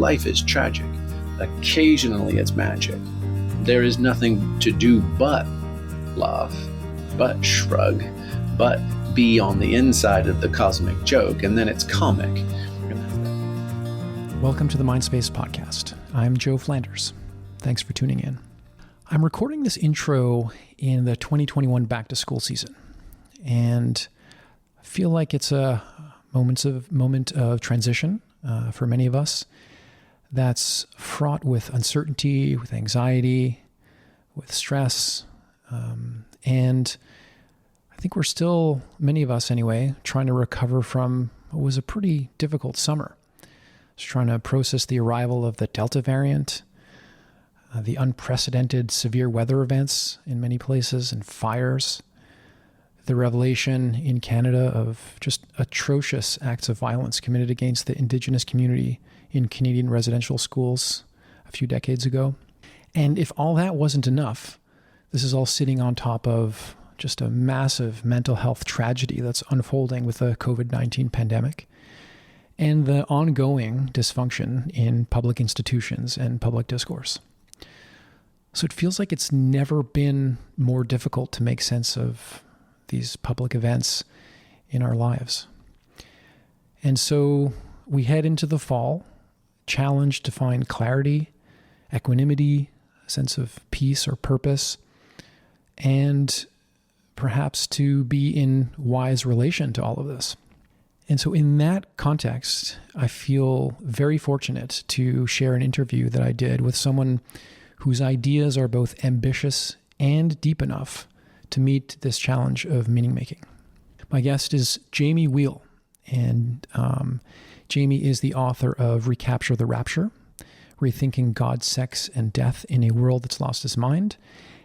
life is tragic. Occasionally it's magic. There is nothing to do but laugh, but shrug, but be on the inside of the cosmic joke, and then it's comic. Welcome to the Mindspace podcast. I'm Joe Flanders. Thanks for tuning in. I'm recording this intro in the 2021 back-to-school season, and I feel like it's a moment of transition for many of us that's fraught with uncertainty, with anxiety, with stress, and I think we're still, many of us anyway, trying to recover from what was a pretty difficult summer. Just trying to process the arrival of the Delta variant, the unprecedented severe weather events in many places and fires, the revelation in Canada of just atrocious acts of violence committed against the Indigenous community in Canadian residential schools a few decades ago. And if all that wasn't enough, this is all sitting on top of just a massive mental health tragedy that's unfolding with the COVID-19 pandemic and the ongoing dysfunction in public institutions and public discourse. So it feels like it's never been more difficult to make sense of these public events in our lives. And so we head into the fall, challenged to find clarity, equanimity, a sense of peace or purpose, and perhaps to be in wise relation to all of this. And so in that context, I feel very fortunate to share an interview that I did with someone whose ideas are both ambitious and deep enough to meet this challenge of meaning making. My guest is Jamie Wheal, and Jamie is the author of Recapture the Rapture, Rethinking God, Sex, and Death in a World That's Lost Its Mind,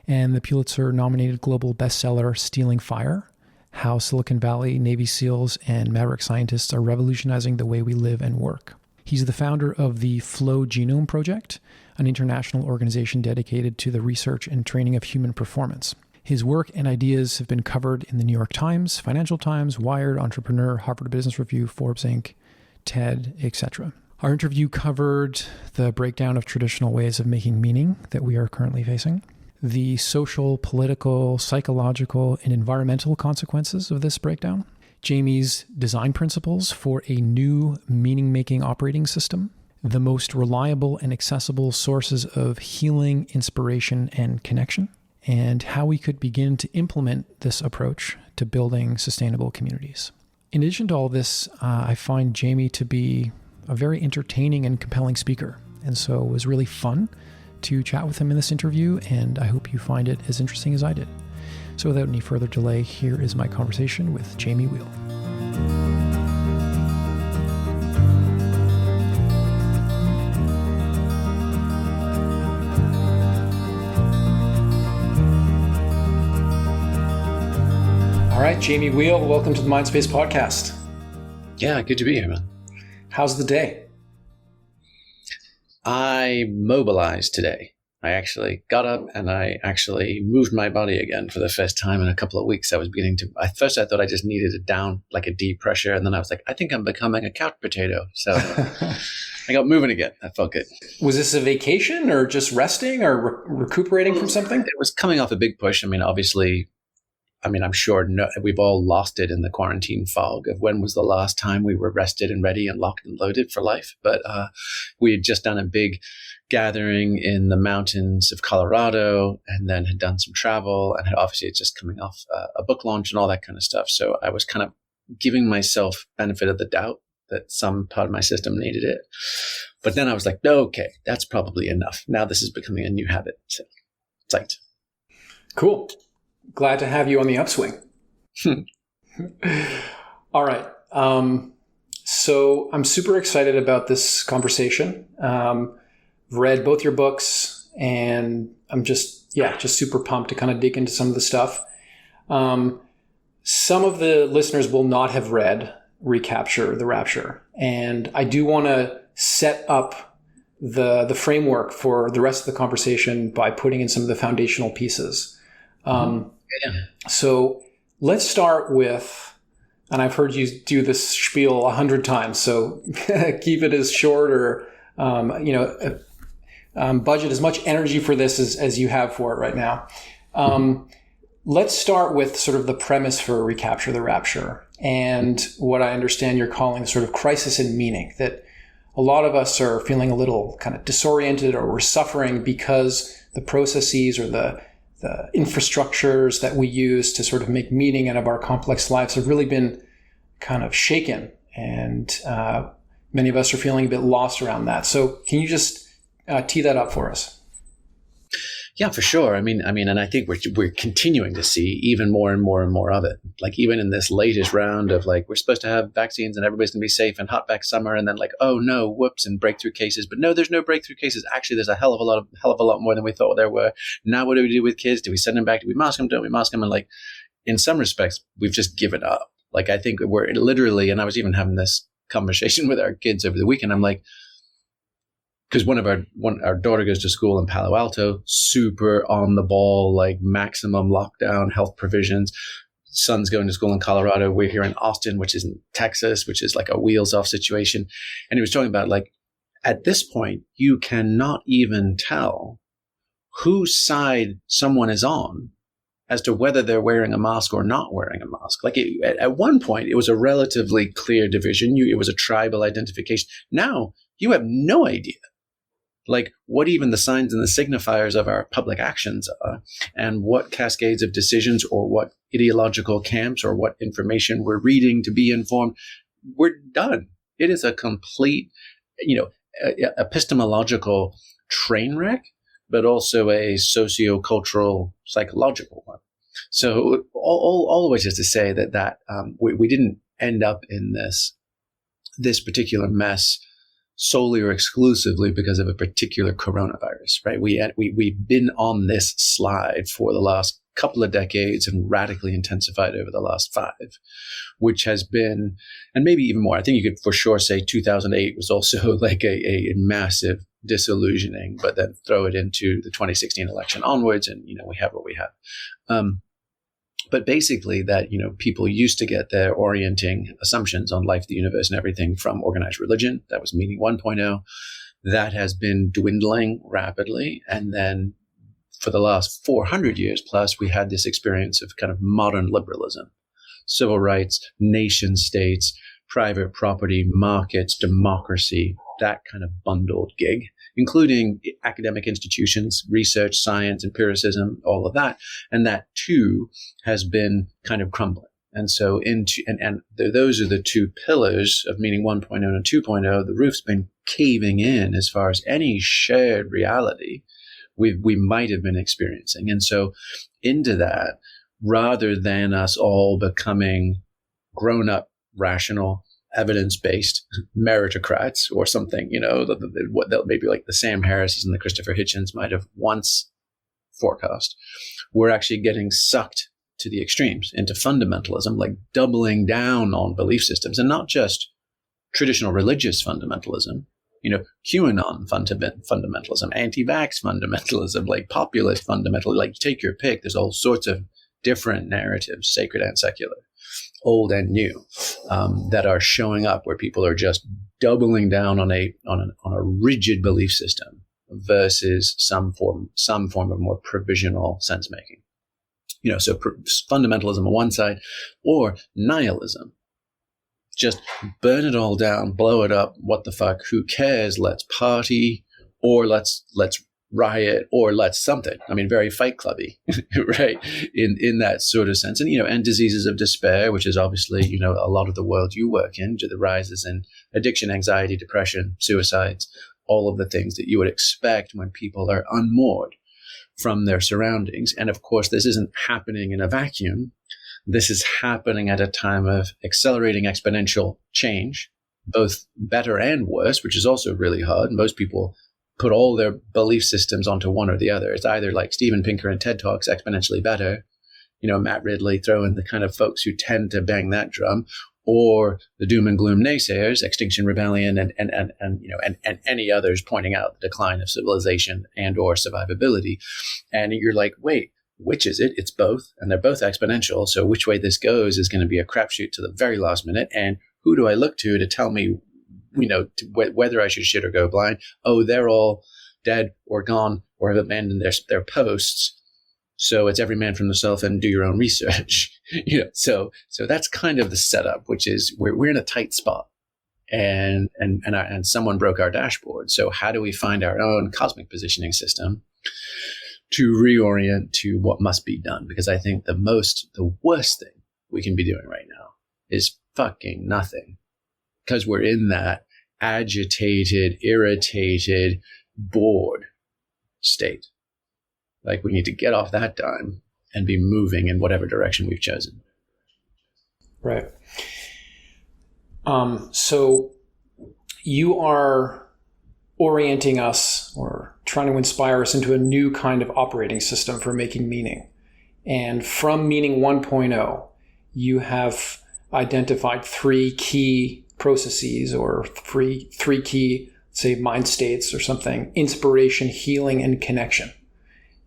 and the Pulitzer-nominated global bestseller Stealing Fire, How Silicon Valley, Navy SEALs, and Maverick scientists are revolutionizing the way we live and work. He's the founder of the Flow Genome Project, an international organization dedicated to the research and training of human performance. His work and ideas have been covered in the New York Times, Financial Times, Wired, Entrepreneur, Harvard Business Review, Forbes Inc., TED, etc. Our interview covered the breakdown of traditional ways of making meaning that we are currently facing, the social, political, psychological, and environmental consequences of this breakdown, Jamie's design principles for a new meaning-making operating system, the most reliable and accessible sources of healing, inspiration, and connection, and how we could begin to implement this approach to building sustainable communities. In addition to all this, I find Jamie to be a very entertaining and compelling speaker, and so it was really fun to chat with him in this interview, and I hope you find it as interesting as I did. So without any further delay, here is my conversation with Jamie Wheal. All right, Jamie Wheal, welcome to the Mindspace podcast. Yeah, good to be here, man. How's the day? I mobilized today. I actually got up and I actually moved my body again for the first time in a couple of weeks. I was beginning to, at first I thought I just needed a down, like a deep pressure. And then I was like, I think I'm becoming a couch potato. So I got moving again. I felt good. Was this a vacation or just resting or recuperating from something? It was coming off a big push. Obviously, I'm sure we've all lost it in the quarantine fog of when was the last time we were rested and ready and locked and loaded for life. But we had just done a big gathering in the mountains of Colorado and then had done some travel and had obviously just coming off a book launch and all that kind of stuff. So I was kind of giving myself benefit of the doubt that some part of my system needed it. But then I was like, no, okay, that's probably enough. Now this is becoming a new habit. So psyched. Cool. Glad to have you on the upswing. All right. So I'm super excited about this conversation. Read both your books and I'm just super pumped to kind of dig into some of the stuff. Some of the listeners will not have read Recapture the Rapture. And I do want to set up the framework for the rest of the conversation by putting in some of the foundational pieces. So let's start with, and I've heard you do this spiel 100 times, so keep it as short or budget as much energy for this as you have for it right now. Let's start with sort of the premise for Recapture the Rapture and what I understand you're calling sort of crisis in meaning, that a lot of us are feeling a little kind of disoriented, or we're suffering because the processes or the infrastructures that we use to sort of make meaning out of our complex lives have really been kind of shaken. And many of us are feeling a bit lost around that. So can you just tee that up for us? Yeah, for sure. I mean, and I think we're continuing to see even more and more and more of it. Like even in this latest round of like, we're supposed to have vaccines and everybody's gonna be safe and hot back summer, and then like, oh no, whoops, and breakthrough cases. But no, there's no breakthrough cases. Actually, there's a hell of a lot more than we thought there were. Now, what do we do with kids? Do we send them back? Do we mask them? Don't we mask them? And like, in some respects, we've just given up. Like, I think we're literally, and I was even having this conversation with our kids over the weekend. I'm like, because our daughter goes to school in Palo Alto, super on the ball, like maximum lockdown, health provisions. Son's going to school in Colorado. We're here in Austin, which is in Texas, which is like a wheels off situation. And he was talking about like, at this point, you cannot even tell whose side someone is on as to whether they're wearing a mask or not wearing a mask. Like at one point, it was a relatively clear division. It was a tribal identification. Now you have no idea like what even the signs and the signifiers of our public actions are, and what cascades of decisions or what ideological camps or what information we're reading to be informed. We're done. It is a complete, epistemological train wreck, but also a socio-cultural, psychological one. So always just to say that we didn't end up in this particular mess solely or exclusively because of a particular coronavirus, right? We've been on this slide for the last couple of decades and radically intensified over the last 5, which has been, and maybe even more. I think you could for sure say 2008 was also like a massive disillusioning, but then throw it into the 2016 election onwards, and we have what we have. But basically that, people used to get their orienting assumptions on life, the universe, and everything from organized religion. That was meaning 1.0. That has been dwindling rapidly. And then for the last 400 years plus, we had this experience of kind of modern liberalism, civil rights, nation states, private property, markets, democracy, that kind of bundled gig, including academic institutions, research, science, empiricism, all of that. And that too has been kind of crumbling. And so those are the two pillars of meaning 1.0 and 2.0. The roof's been caving in as far as any shared reality we might have been experiencing. And so into that, rather than us all becoming grown up, rational, evidence-based meritocrats or something, what maybe like the Sam Harris's and the Christopher Hitchens might have once forecast, we're actually getting sucked to the extremes into fundamentalism, like doubling down on belief systems, and not just traditional religious fundamentalism, QAnon fundamentalism, anti-vax fundamentalism, like populist fundamentalism, like take your pick. There's all sorts of different narratives, sacred and secular, old and new, that are showing up where people are just doubling down on a rigid belief system versus some form of more provisional sense making. So fundamentalism on one side, or nihilism. Just burn it all down, blow it up. What the fuck? Who cares? Let's party, or let's riot, or let's something. I mean, very Fight Clubby, right? In that sort of sense, and diseases of despair, which is obviously a lot of the world you work in, to the rises in addiction, anxiety, depression, suicides, all of the things that you would expect when people are unmoored from their surroundings. And of course, this isn't happening in a vacuum. This is happening at a time of accelerating exponential change, both better and worse, which is also really hard. Most people put all their belief systems onto one or the other. It's either like Steven Pinker and TED Talks, exponentially better, Matt Ridley, throw in the kind of folks who tend to bang that drum, or the doom and gloom naysayers, Extinction Rebellion, and any others pointing out the decline of civilization and or survivability. And you're like, wait, which is it? It's both, and they're both exponential. So which way this goes is going to be a crapshoot to the very last minute. And who do I look to tell me whether I should shit or go blind. Oh, they're all dead or gone or have abandoned their posts. So it's every man for himself and do your own research. So that's kind of the setup, which is we're in a tight spot, and someone broke our dashboard. So how do we find our own cosmic positioning system to reorient to what must be done? Because I think the worst thing we can be doing right now is fucking nothing, because we're in that agitated, irritated, bored state. Like, we need to get off that dime and be moving in whatever direction we've chosen. Right. So you are orienting us or trying to inspire us into a new kind of operating system for making meaning. And from Meaning 1.0, you have identified 3 key processes, or three key, say, mind states or something: inspiration, healing, and connection.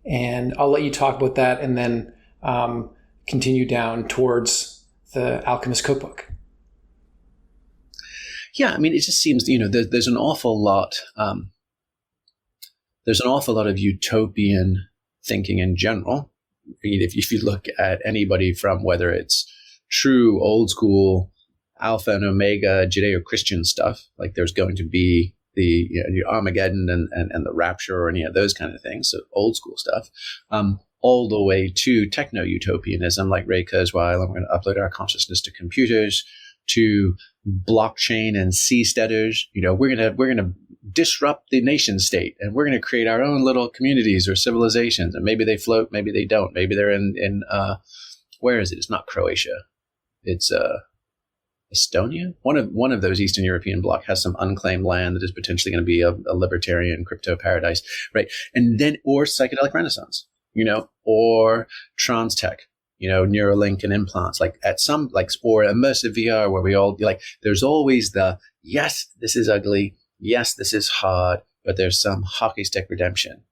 And I'll let you talk about that and then continue down towards the Alchemist Cookbook. Yeah, I mean, it just seems, there's an awful lot. There's an awful lot of utopian thinking in general. If you look at anybody from whether it's true old school Alpha and Omega Judeo-Christian stuff, like there's going to be the Armageddon and the Rapture or any of those kind of things, so old school stuff, all the way to techno-utopianism, like Ray Kurzweil, and we're going to upload our consciousness to computers, to blockchain and seasteaders. We're going to disrupt the nation state, and we're going to create our own little communities or civilizations, and maybe they float, maybe they don't, maybe they're in where is it? It's not Croatia, it's Estonia. One of those Eastern European bloc has some unclaimed land that is potentially going to be a libertarian crypto paradise, right? And then, or psychedelic renaissance, or trans tech, Neuralink and implants, like at some, like, or immersive VR, where we all there's always yes, this is ugly. Yes, this is hard, but there's some hockey stick redemption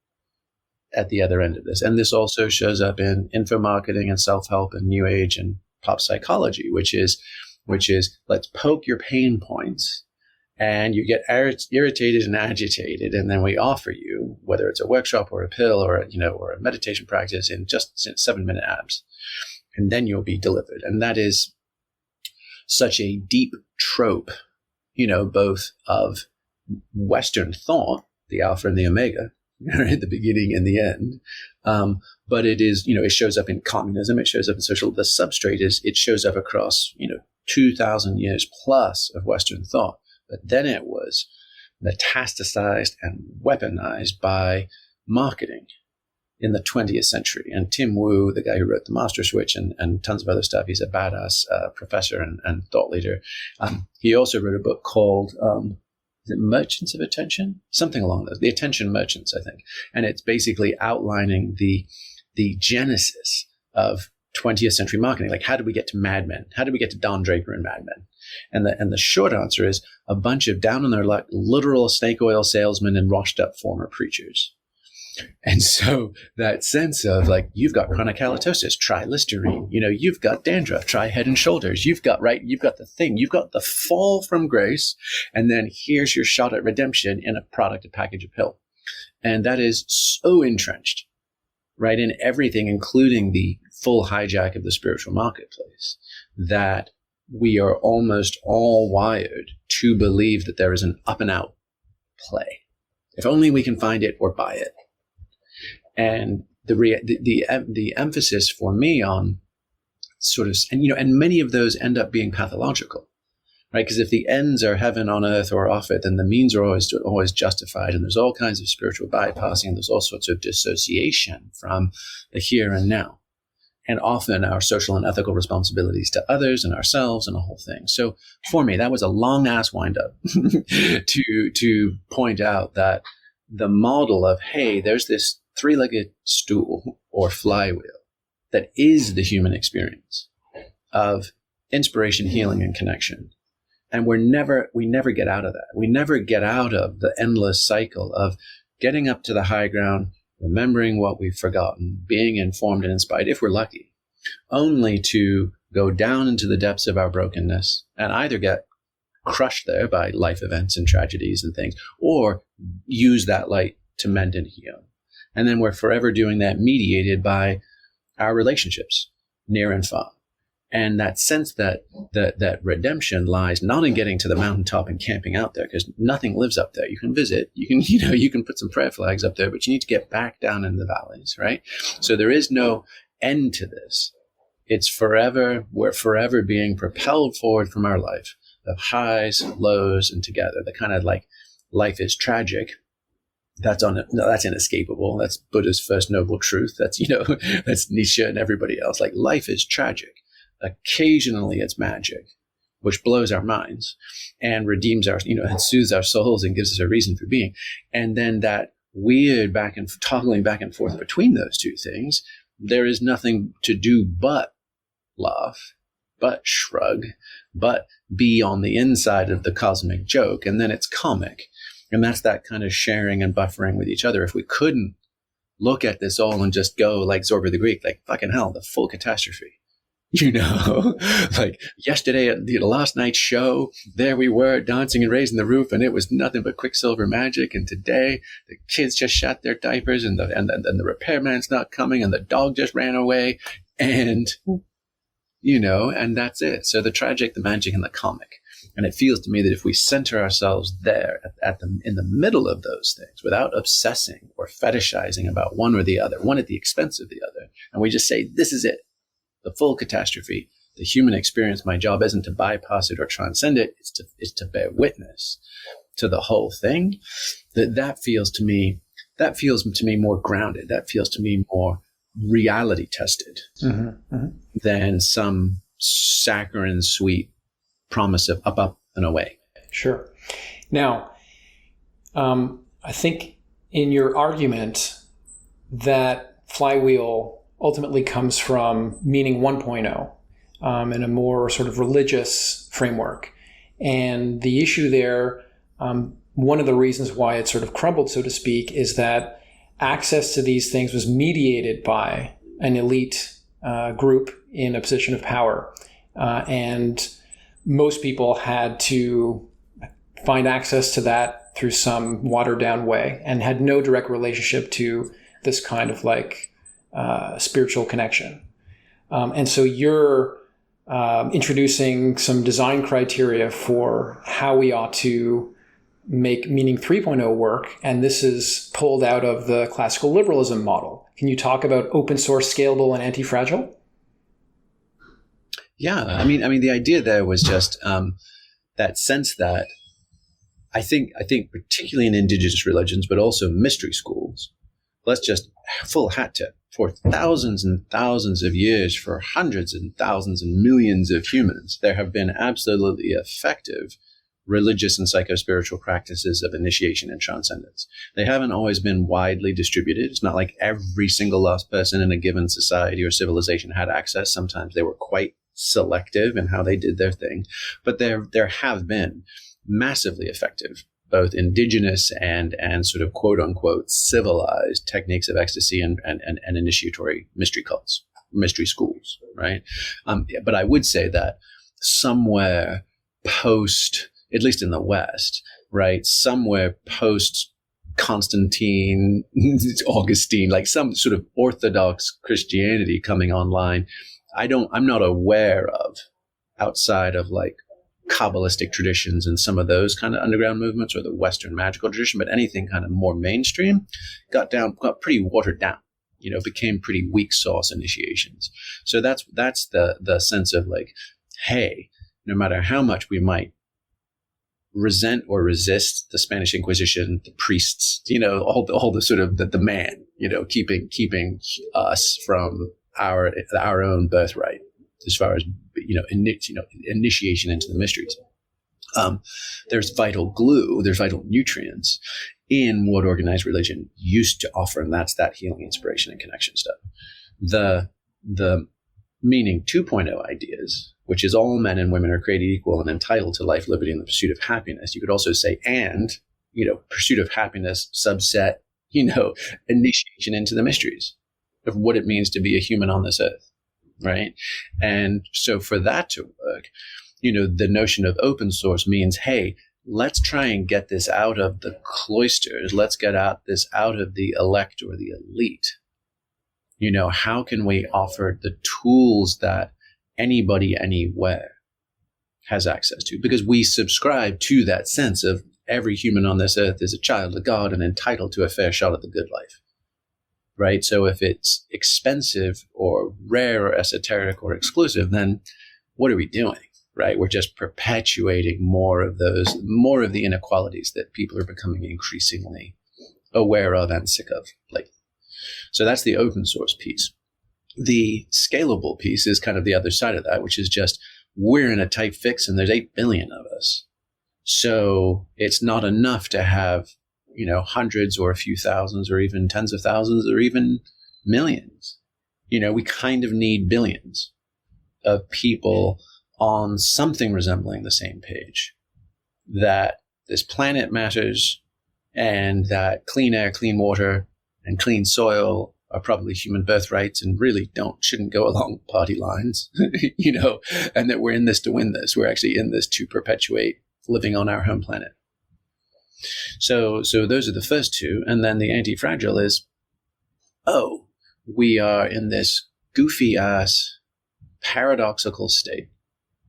at the other end of this. And this also shows up in info marketing and self-help and new age and pop psychology, which is let's poke your pain points, and you get irritated and agitated, and then we offer you, whether it's a workshop or a pill or a meditation practice, in just 7-minute abs, and then you'll be delivered. And that is such a deep trope, both of Western thought, the Alpha and the Omega, at the beginning and the end. But it is, it shows up in communism, it shows up in social. The substrate it shows up across, 2,000 years plus of Western thought. But then it was metastasized and weaponized by marketing in the 20th century. And Tim Wu, the guy who wrote The Master Switch and tons of other stuff, he's a badass professor and thought leader. He also wrote a book called is it Merchants of Attention? Something along those, the Attention Merchants, I think. And it's basically outlining the genesis of 20th century marketing. Like, how did we get to Mad Men? How did we get to Don Draper and Mad Men? And the short answer is a bunch of down on their luck, literal snake oil salesmen and washed up former preachers. And so that sense of you've got chronic halitosis, try Listerine. You've got dandruff, try Head and Shoulders. You've got the thing. You've got the fall from grace. And then here's your shot at redemption in a product, a package, a pill. And that is so entrenched, right, in everything, including the full hijack of the spiritual marketplace, that we are almost all wired to believe that there is an up and out play. If only we can find it or buy it. And the emphasis for me on sort of, and many of those end up being pathological, right? Because if the ends are heaven on earth or off it, then the means are always justified. And there's all kinds of spiritual bypassing. There's all sorts of dissociation from the here and now. And often our social and ethical responsibilities to others and ourselves and the whole thing. So for me, that was a long ass wind up to point out that the model of, hey, there's this 3-legged stool or flywheel that is the human experience of inspiration, healing, and connection. And we never get out of that. We never get out of the endless cycle of getting up to the high ground, remembering what we've forgotten, being informed and inspired, if we're lucky, only to go down into the depths of our brokenness and either get crushed there by life events and tragedies and things, or use that light to mend and heal. And then we're forever doing that, mediated by our relationships, near and far. And that sense that that redemption lies not in getting to the mountaintop and camping out there, because nothing lives up there. You can visit, you can put some prayer flags up there, but you need to get back down in the valleys, right? So there is no end to this. It's forever. We're forever being propelled forward from our life of highs, lows, and together. The kind of like life is tragic. That's inescapable. That's Buddha's first noble truth. That's, that's Nietzsche and everybody else. Like, life is tragic. Occasionally it's magic, which blows our minds and redeems our, and soothes our souls and gives us a reason for being. And then that weird toggling back and forth between those two things, there is nothing to do but laugh, but shrug, but be on the inside of the cosmic joke. And then it's comic. And that's that kind of sharing and buffering with each other. If we couldn't look at this all and just go like Zorba the Greek, like fucking hell, the full catastrophe. Like yesterday at the last night's show, there we were dancing and raising the roof, and it was nothing but Quicksilver magic. And today the kids just shat their diapers, and the repairman's not coming, and the dog just ran away, and and that's it. So the tragic, the magic, and the comic. And it feels to me that if we center ourselves there in the middle of those things, without obsessing or fetishizing about one or the other, one at the expense of the other, and we just say, this is it. The full catastrophe, the human experience. My job isn't to bypass it or transcend it. It's to bear witness to the whole thing. That feels to me more grounded. That feels to me more reality tested than some saccharine sweet promise of up and away. Sure. Now, I think in your argument that flywheel ultimately comes from meaning 1.0 in a more sort of religious framework. And the issue there, one of the reasons why it sort of crumbled, so to speak, is that access to these things was mediated by an elite group in a position of power. And most people had to find access to that through some watered down way and had no direct relationship to this kind of like spiritual connection. And so you're introducing some design criteria for how we ought to make meaning 3.0 work. And this is pulled out of the classical liberalism model. Can you talk about open source, scalable, and antifragile? Yeah. I mean, the idea there was just that sense that I think particularly in indigenous religions, but also mystery schools, let's just full hat tip, for thousands and thousands of years, for hundreds and thousands and millions of humans, there have been absolutely effective religious and psychospiritual practices of initiation and transcendence. They haven't always been widely distributed. It's not like every single lost person in a given society or civilization had access. Sometimes they were quite selective in how they did their thing. But there have been massively effective, both indigenous and sort of quote unquote civilized techniques of ecstasy and initiatory mystery cults, mystery schools, right? But I would say that somewhere post, at least in the West, right, somewhere post Constantine, Augustine, like some sort of Orthodox Christianity coming online, I'm not aware of, outside of like Kabbalistic traditions and some of those kind of underground movements, or the Western magical tradition, but anything kind of more mainstream got pretty watered down, became pretty weak sauce initiations. So that's the sense of like, hey, no matter how much we might resent or resist the Spanish Inquisition, the priests, all the sort of the man, keeping us from our own birthright as far as initiation into the mysteries. There's vital glue, there's vital nutrients in what organized religion used to offer, and that's that healing, inspiration, and connection stuff. The meaning 2.0 ideas, which is all men and women are created equal and entitled to life, liberty, and the pursuit of happiness. You could also say, and, pursuit of happiness, subset, initiation into the mysteries of what it means to be a human on this earth, right? And so for that to work, the notion of open source means, hey, let's try and get this out of the cloisters. Let's get this out of the elect or the elite. How can we offer the tools that anybody anywhere has access to? Because we subscribe to that sense of every human on this earth is a child of God and entitled to a fair shot at the good life, right? So if it's expensive or rare or esoteric or exclusive, then what are we doing, right? We're just perpetuating more of the inequalities that people are becoming increasingly aware of and sick of lately. So that's the open source piece. The scalable piece is kind of the other side of that, which is just we're in a tight fix and there's 8 billion of us. So it's not enough to have, hundreds or a few thousands or even tens of thousands or even millions. We kind of need billions of people on something resembling the same page, that this planet matters and that clean air, clean water, and clean soil are probably human birthrights and really shouldn't go along party lines, and that we're in this to win this. We're actually in this to perpetuate living on our home planet. So those are the first two. And then the antifragile is, we are in this goofy ass paradoxical state,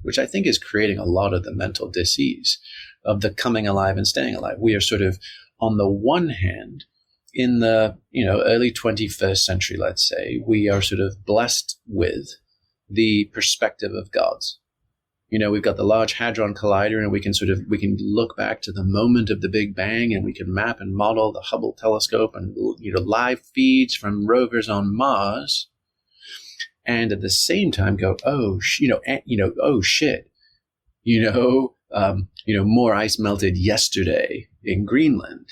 which I think is creating a lot of the mental disease of the coming alive and staying alive. We are sort of, on the one hand, in the early 21st century, let's say, we are sort of blessed with the perspective of gods. We've got the Large Hadron Collider, and we can look back to the moment of the Big Bang, and we can map and model the Hubble telescope and live feeds from rovers on Mars, and at the same time go, oh shit, more ice melted yesterday in Greenland,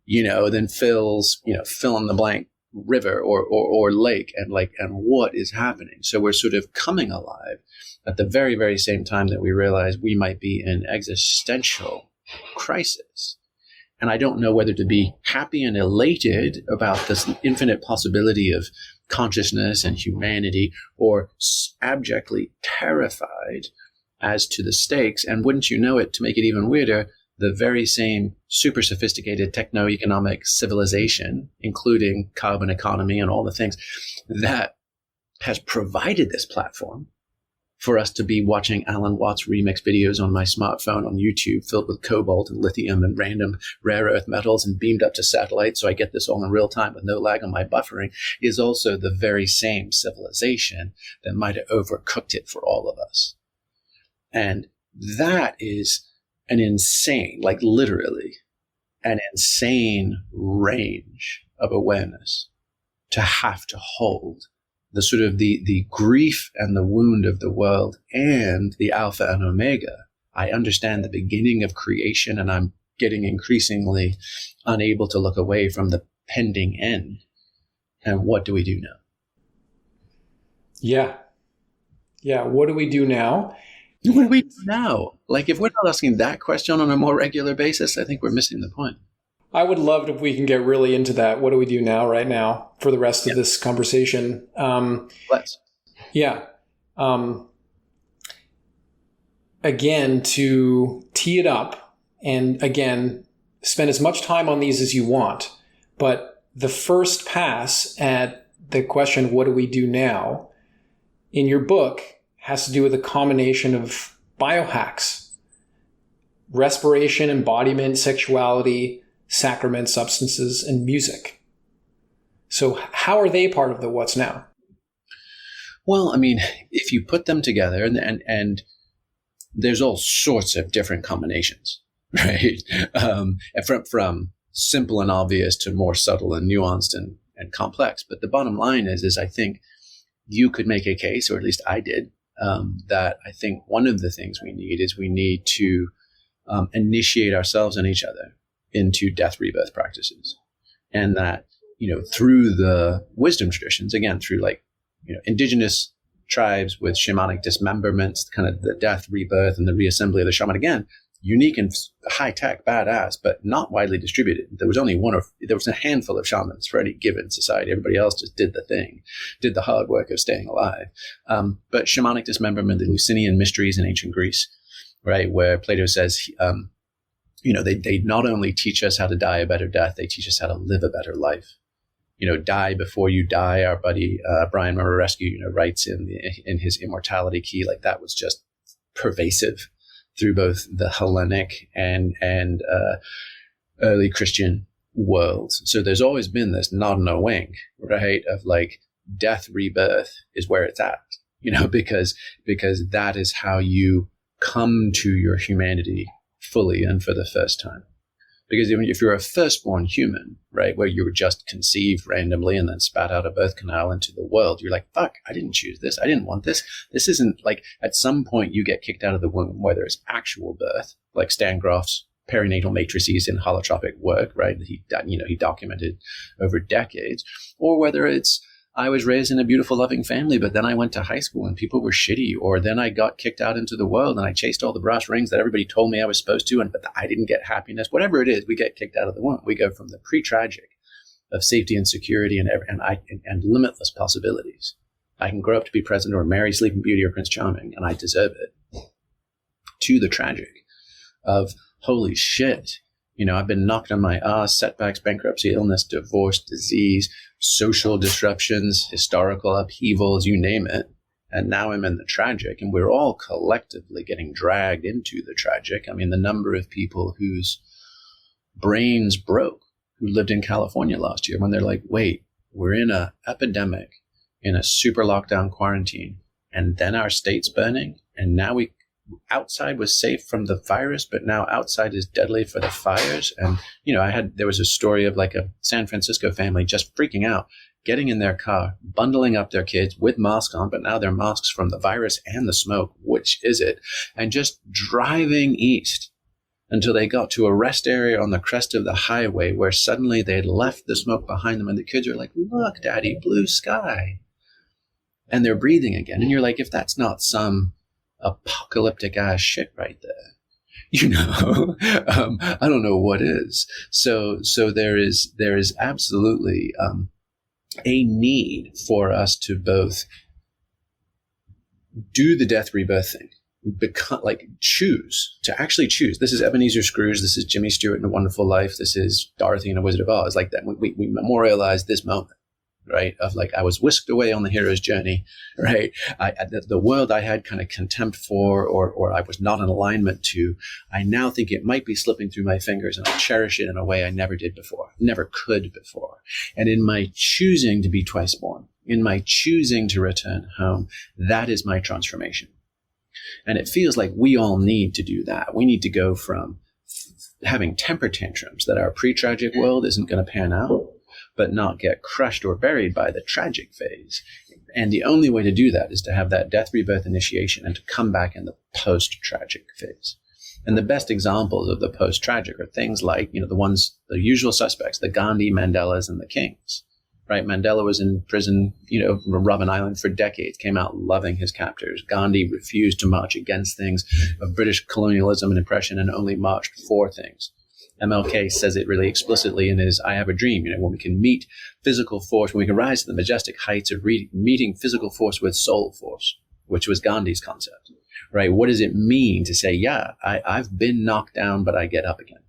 than fills, fill in the blank river or lake, and what is happening. So we're sort of coming alive at the very, very same time that we realize we might be in existential crisis. And I don't know whether to be happy and elated about this infinite possibility of consciousness and humanity, or abjectly terrified as to the stakes. And wouldn't you know it, to make it even weirder, the very same super sophisticated techno-economic civilization, including carbon economy and all the things, that has provided this platform for us to be watching Alan Watts remix videos on my smartphone on YouTube filled with cobalt and lithium and random rare earth metals and beamed up to satellites so I get this all in real time with no lag on my buffering, is also the very same civilization that might have overcooked it for all of us. And that is an insane, literally an insane range of awareness to have to hold the sort of the grief and the wound of the world and the alpha and omega. I understand the beginning of creation, and I'm getting increasingly unable to look away from the pending end. And what do we do now? Yeah. What do we do now? What do we do now? If we're not asking that question on a more regular basis, I think we're missing the point. I would love it if we can get really into that. What do we do right now for the rest of this conversation? Let's. Yeah. Again, to tee it up, and again, spend as much time on these as you want. But the first pass at the question, what do we do now, in your book has to do with a combination of biohacks, respiration, embodiment, sexuality, sacrament, substances, and music. So how are they part of the what's now? Well, I mean, if you put them together, and there's all sorts of different combinations, right? From simple and obvious to more subtle and nuanced and complex. But the bottom line is I think you could make a case, or at least I did, that I think one of the things we need to initiate ourselves and each other into death rebirth practices. And that, through the wisdom traditions, again, through indigenous tribes with shamanic dismemberments, kind of the death, rebirth, and the reassembly of the shaman, again, unique and high-tech, badass, but not widely distributed. There was a handful of shamans for any given society. Everybody else just did the thing, did the hard work of staying alive. But shamanic dismemberment, the Eleusinian mysteries in ancient Greece, right? Where Plato says, they not only teach us how to die a better death, they teach us how to live a better life. Die before you die. Our buddy Brian Murarescu, writes in his Immortality Key, like that was just pervasive through both the Hellenic and early Christian worlds. So there's always been this nod and a wink, right, of like death, rebirth is where it's at, because that is how you come to your humanity fully and for the first time. Because if you're a firstborn human, right, where you were just conceived randomly and then spat out a birth canal into the world, you're like, fuck, I didn't choose this. I didn't want this. This isn't like, at some point you get kicked out of the womb, whether it's actual birth, like Stan Groff's perinatal matrices in holotropic work, right, that he documented over decades, or whether it's, I was raised in a beautiful, loving family, but then I went to high school and people were shitty, or then I got kicked out into the world and I chased all the brass rings that everybody told me I was supposed to, but I didn't get happiness. Whatever it is, we get kicked out of the womb. We go from the pre-tragic of safety and security and limitless possibilities. I can grow up to be president or marry Sleeping Beauty or Prince Charming, and I deserve it, to the tragic of, holy shit, I've been knocked on my ass, setbacks, bankruptcy, illness, divorce, disease, social disruptions, historical upheavals, you name it. And now I'm in the tragic, and we're all collectively getting dragged into the tragic. I mean, the number of people whose brains broke, who lived in California last year, when they're like, wait, we're in an epidemic, in a super lockdown quarantine, and then our state's burning, and now outside was safe from the virus, but now outside is deadly for the fires. And, there was a story of like a San Francisco family just freaking out, getting in their car, bundling up their kids with masks on, but now they're masks from the virus and the smoke. Which is it? And just driving east until they got to a rest area on the crest of the highway where suddenly they had left the smoke behind them. And the kids are like, look, Daddy, blue sky. And they're breathing again. And you're like, if that's not some apocalyptic ass shit right there, I don't know what is. So there is absolutely a need for us to both do the death rebirth thing, choose. This is Ebenezer Scrooge. This is Jimmy Stewart in A Wonderful Life. This is Dorothy in A Wizard of Oz. Like that, we memorialize this moment, right? Of like, I was whisked away on the hero's journey, right? The world I had kind of contempt for, or I was not in alignment to, I now think it might be slipping through my fingers, and I cherish it in a way I never did before, never could before. And in my choosing to be twice born, in my choosing to return home, that is my transformation. And it feels like we all need to do that. We need to go from having temper tantrums that our pre-tragic world isn't going to pan out, but not get crushed or buried by the tragic phase. And the only way to do that is to have that death, rebirth, initiation, and to come back in the post-tragic phase. And the best examples of the post-tragic are things like, the usual suspects, the Gandhi, Mandelas, and the Kings, right? Mandela was in prison, Robben Island for decades, came out loving his captors. Gandhi refused to march against things of British colonialism and oppression and only marched for things. MLK says it really explicitly in his I Have a Dream, when we can meet physical force, when we can rise to the majestic heights of meeting physical force with soul force, which was Gandhi's concept, right? What does it mean to say, yeah, I've been knocked down, but I get up again?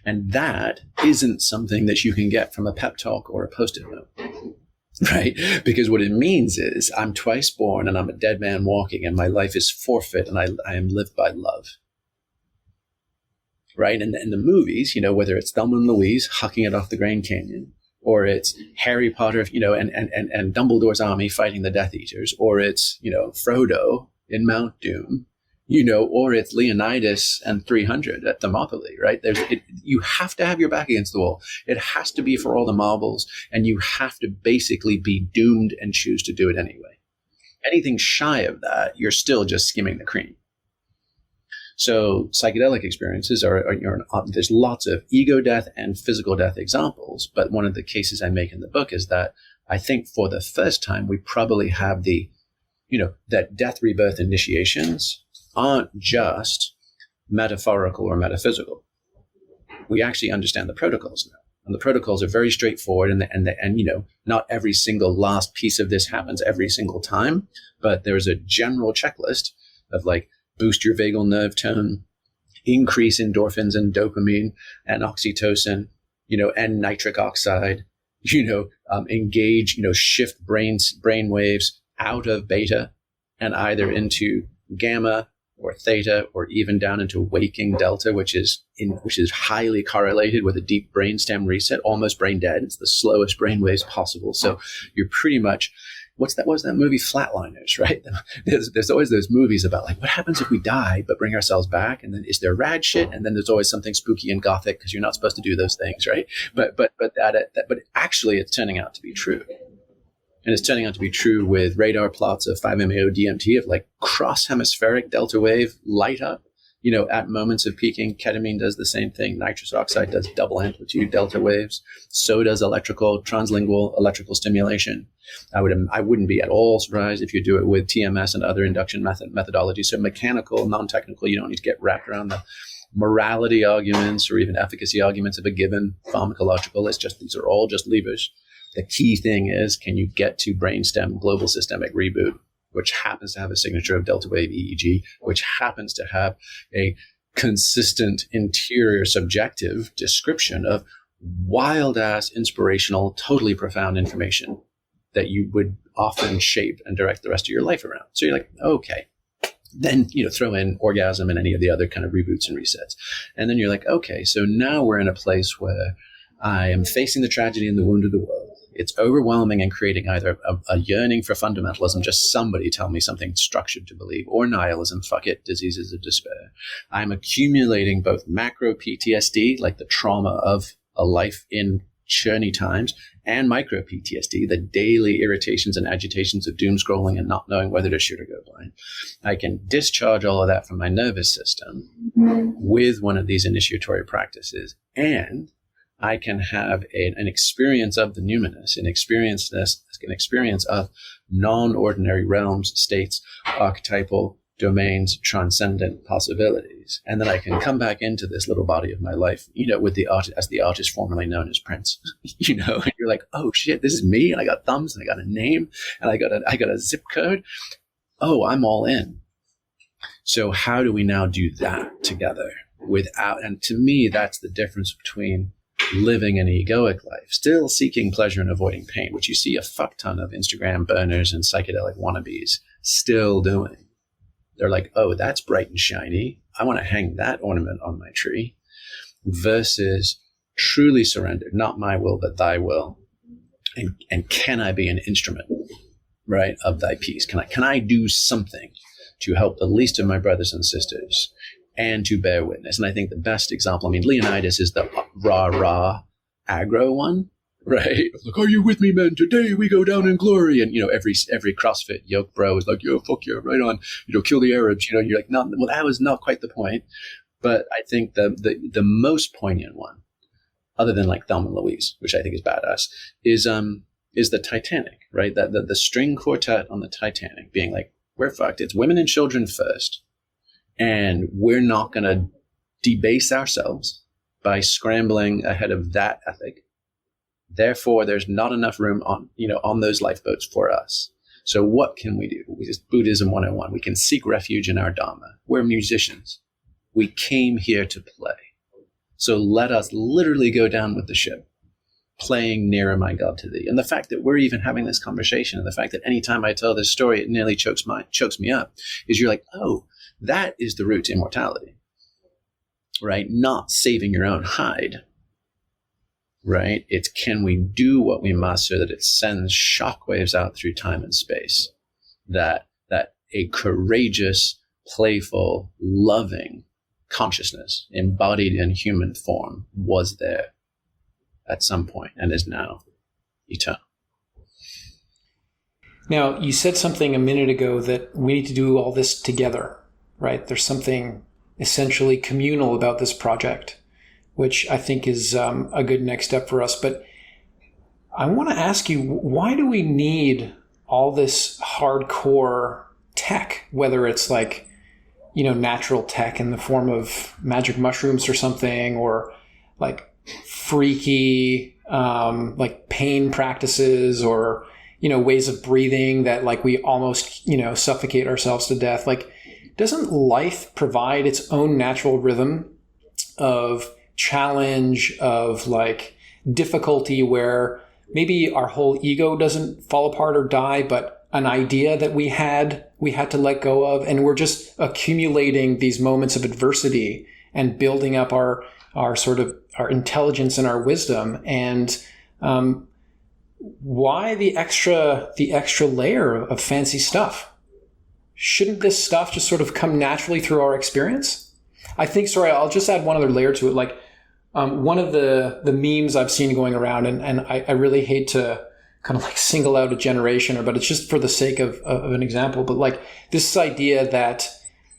And that isn't something that you can get from a pep talk or a Post-it note, right? Because what it means is I'm twice born and I'm a dead man walking and my life is forfeit and I am lived by love. Right? And in the movies, whether it's Thelma and Louise hucking it off the Grand Canyon, or it's Harry Potter, and Dumbledore's army fighting the Death Eaters, or it's, Frodo in Mount Doom, or it's Leonidas and 300 at Thermopylae, right? You have to have your back against the wall. It has to be for all the marbles, and you have to basically be doomed and choose to do it anyway. Anything shy of that, you're still just skimming the cream. So psychedelic experiences there's lots of ego death and physical death examples. But one of the cases I make in the book is that I think for the first time, we probably have that death rebirth initiations aren't just metaphorical or metaphysical. We actually understand the protocols now. And the protocols are very straightforward. And not every single last piece of this happens every single time, but there's a general checklist of like, boost your vagal nerve tone, increase endorphins and dopamine and oxytocin, and nitric oxide, engage, shift brain waves out of beta and either into gamma or theta, or even down into waking delta, which is highly correlated with a deep brainstem reset, almost brain dead. It's the slowest brain waves possible. So you're pretty much, what's that movie Flatliners, right? There's always those movies about like, what happens if we die but bring ourselves back? And then is there rad shit? And then there's always something spooky and gothic because you're not supposed to do those things, right? But actually it's turning out to be true. And it's turning out to be true with radar plots of 5-MeO DMT of like cross-hemispheric delta wave light up, at moments of peaking. Ketamine does the same thing. Nitrous oxide does double amplitude delta waves. So does translingual electrical stimulation. I wouldn't be at all surprised if you do it with TMS and other induction methodologies. So mechanical, non-technical, you don't need to get wrapped around the morality arguments or even efficacy arguments of a given pharmacological. These are all just levers. The key thing is, can you get to brainstem global systemic reboot, which happens to have a signature of delta wave EEG, which happens to have a consistent interior subjective description of wild-ass, inspirational, totally profound information that you would often shape and direct the rest of your life around. So you're like, okay. Then, throw in orgasm and any of the other kind of reboots and resets. And then you're like, okay, so now we're in a place where I am facing the tragedy and the wound of the world. It's overwhelming and creating either a yearning for fundamentalism, just somebody tell me something structured to believe, or nihilism, fuck it, diseases of despair. I'm accumulating both macro PTSD, like the trauma of a life in churny times, and micro PTSD, the daily irritations and agitations of doom scrolling and not knowing whether to shoot or go blind. I can discharge all of that from my nervous system with one of these initiatory practices, and I can have an experience of the numinous, an experience of non-ordinary realms, states, archetypal domains, transcendent possibilities. And then I can come back into this little body of my life, with the artist formerly known as Prince, and you're like, oh shit, this is me. And I got thumbs and I got a name and I got a zip code. Oh, I'm all in. So how do we now do that together and to me, that's the difference between living an egoic life, still seeking pleasure and avoiding pain, which you see a fuck ton of Instagram burners and psychedelic wannabes still doing. They're like, oh, that's bright and shiny. I want to hang that ornament on my tree. Versus truly surrendered, not my will, but thy will. And can I be an instrument, right, of thy peace? Can I do something to help the least of my brothers and sisters and to bear witness? And I think the best example, Leonidas is the rah aggro one, right? Like, are you with me, men? Today we go down in glory. And, every CrossFit yoke bro is like, yo, fuck yeah, right on, kill the Arabs. You're like, no, well, that was not quite the point. But I think the most poignant one, other than like Thelma and Louise, which I think is badass, is the Titanic, right? The string quartet on the Titanic being like, we're fucked. It's women and children first. And we're not going to debase ourselelves by scrambling ahead of that ethic. Therefore, there's not enough room on those lifeboats for us. So what can we do? It's Buddhism 101. We can seek refuge in our Dharma. We're musicians. We came here to play. So let us literally go down with the ship, playing Nearer My God to Thee. And the fact that we're even having this conversation, and the fact that anytime I tell this story, it nearly chokes me up, is you're like, oh, that is the route to immortality, right? Not saving your own hide, right? It's can we do what we must so that it sends shockwaves out through time and space, that a courageous, playful, loving consciousness embodied in human form was there at some point and is now eternal. Now, you said something a minute ago that we need to do all this together, right? There's something essentially communal about this project, which I think is a good next step for us. But I want to ask you, why do we need all this hardcore tech, whether it's like, natural tech in the form of magic mushrooms or something, or like freaky, like pain practices, or, ways of breathing that like we almost, suffocate ourselves to death. Like, doesn't life provide its own natural rhythm of challenge, of like difficulty, where maybe our whole ego doesn't fall apart or die, but an idea that we had to let go of, and we're just accumulating these moments of adversity and building up our sort of our intelligence and our wisdom. And why the extra layer of fancy stuff? Shouldn't this stuff just sort of come naturally through our experience? I think, sorry, I'll just add one other layer to it. Like one of the memes I've seen going around, and I really hate to kind of like single out a generation, but it's just for the sake of an example. But like this idea that,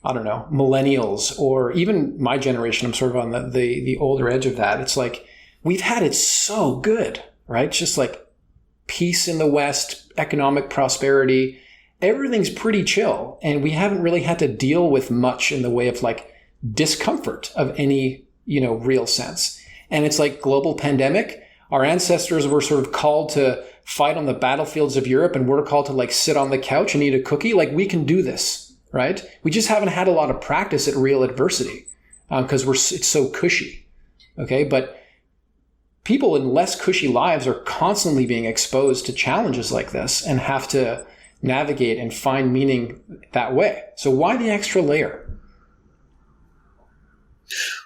I don't know, millennials or even my generation, I'm sort of on the older edge of that. It's like, we've had it so good, right? It's just like peace in the West, economic prosperity, everything's pretty chill. And we haven't really had to deal with much in the way of like discomfort of any, real sense. And it's like global pandemic. Our ancestors were sort of called to fight on the battlefields of Europe, and we're called to like sit on the couch and eat a cookie. Like, we can do this, right? We just haven't had a lot of practice at real adversity because it's so cushy. Okay. But people in less cushy lives are constantly being exposed to challenges like this and have to navigate and find meaning that way. So why the extra layer?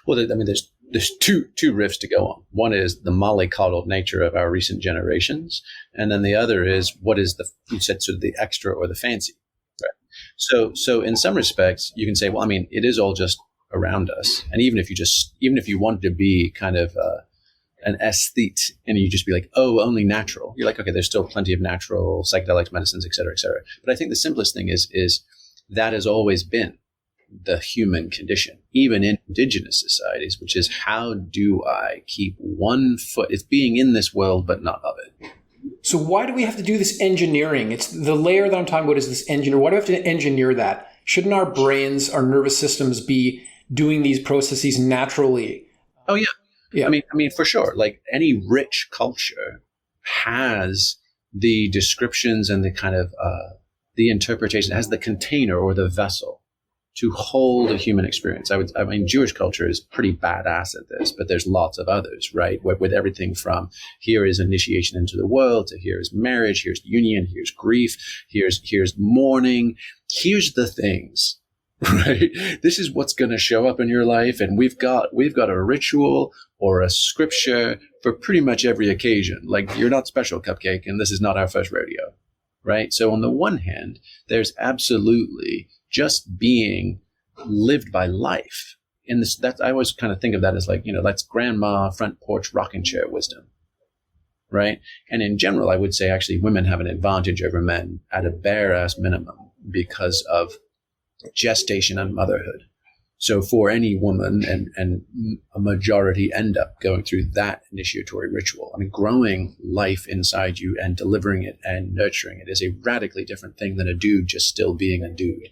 Well, I mean, there's two riffs to go on. One is the mollycoddled nature of our recent generations, and then the other is what is you said sort of the extra or the fancy, right? So in some respects, you can say, well, I mean, it is all just around us, and even if you wanted to be kind of an aesthete, and you just be like, oh, only natural, you're like, okay, there's still plenty of natural psychedelics, medicines, et cetera, et cetera. But I think the simplest thing is that has always been the human condition, even in indigenous societies, which is, how do I keep one foot? It's being in this world, but not of it. So why do we have to do this engineering? It's the layer that I'm talking about is this engineer. Why do we have to engineer that? Shouldn't our brains, our nervous systems be doing these processes naturally? Oh, yeah. Yeah. I mean, for sure. Like any rich culture has the descriptions and the kind of the interpretation, has the container or the vessel to hold a human experience. I mean, Jewish culture is pretty badass at this, but there's lots of others, right? With everything from here is initiation into the world to here is marriage, here's union, here's grief, here's mourning, here's the things, right? This is what's going to show up in your life, and we've got a ritual or a scripture for pretty much every occasion. Like, you're not special, Cupcake, and this is not our first rodeo, right? So on the one hand, there's absolutely just being lived by life in this. That I always kind of think of that as like, that's grandma front porch rocking chair wisdom, right? And in general, I would say actually women have an advantage over men at a bare ass minimum because of gestation and motherhood. So for any woman, and a majority end up going through that initiatory ritual. I mean, growing life inside you and delivering it and nurturing it is a radically different thing than a dude just still being a dude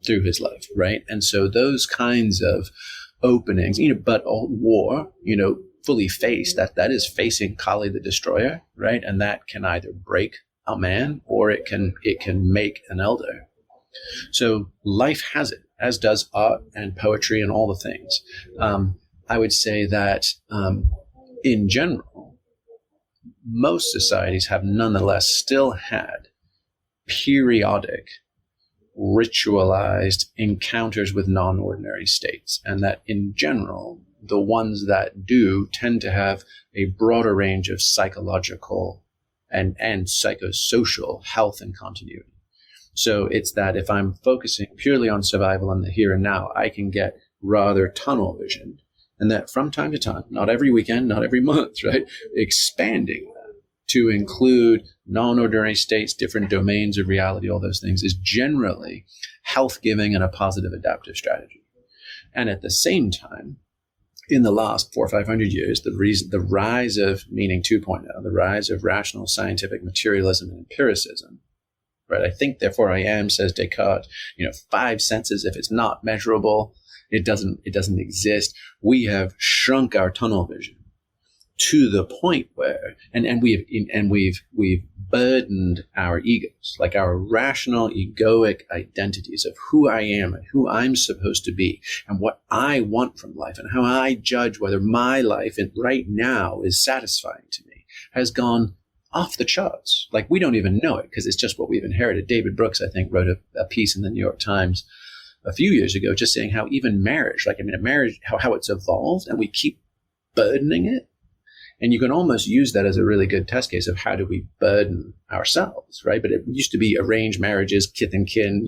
through his life, right? And so those kinds of openings, but war, fully faced, that is facing Kali the Destroyer, right? And that can either break a man or it can make an elder. So life has it, as does art and poetry and all the things. I would say that in general, most societies have nonetheless still had periodic ritualized encounters with non-ordinary states, and that in general, the ones that do tend to have a broader range of psychological and psychosocial health and continuity. So it's that if I'm focusing purely on survival in the here and now, I can get rather tunnel vision, and that from time to time, not every weekend, not every month, right, expanding to include non-ordinary states, different domains of reality, all those things, is generally health-giving and a positive adaptive strategy. And at the same time, in the last 400 or 500 years, the rise of meaning 2.0, the rise of rational scientific materialism and empiricism, right? I think, therefore I am, says Descartes. 5 senses, if it's not measurable, it doesn't exist. We have shrunk our tunnel vision to the point where, and we've burdened our egos, like our rational egoic identities of who I am and who I'm supposed to be and what I want from life and how I judge whether my life right now is satisfying to me, has gone off the charts. Like, we don't even know it because it's just what we've inherited. David Brooks, I think, wrote a piece in the New York Times a few years ago just saying how even marriage, a marriage, how it's evolved, and we keep burdening it. And you can almost use that as a really good test case of how do we burden ourselves, right? But it used to be arranged marriages, kith and kin,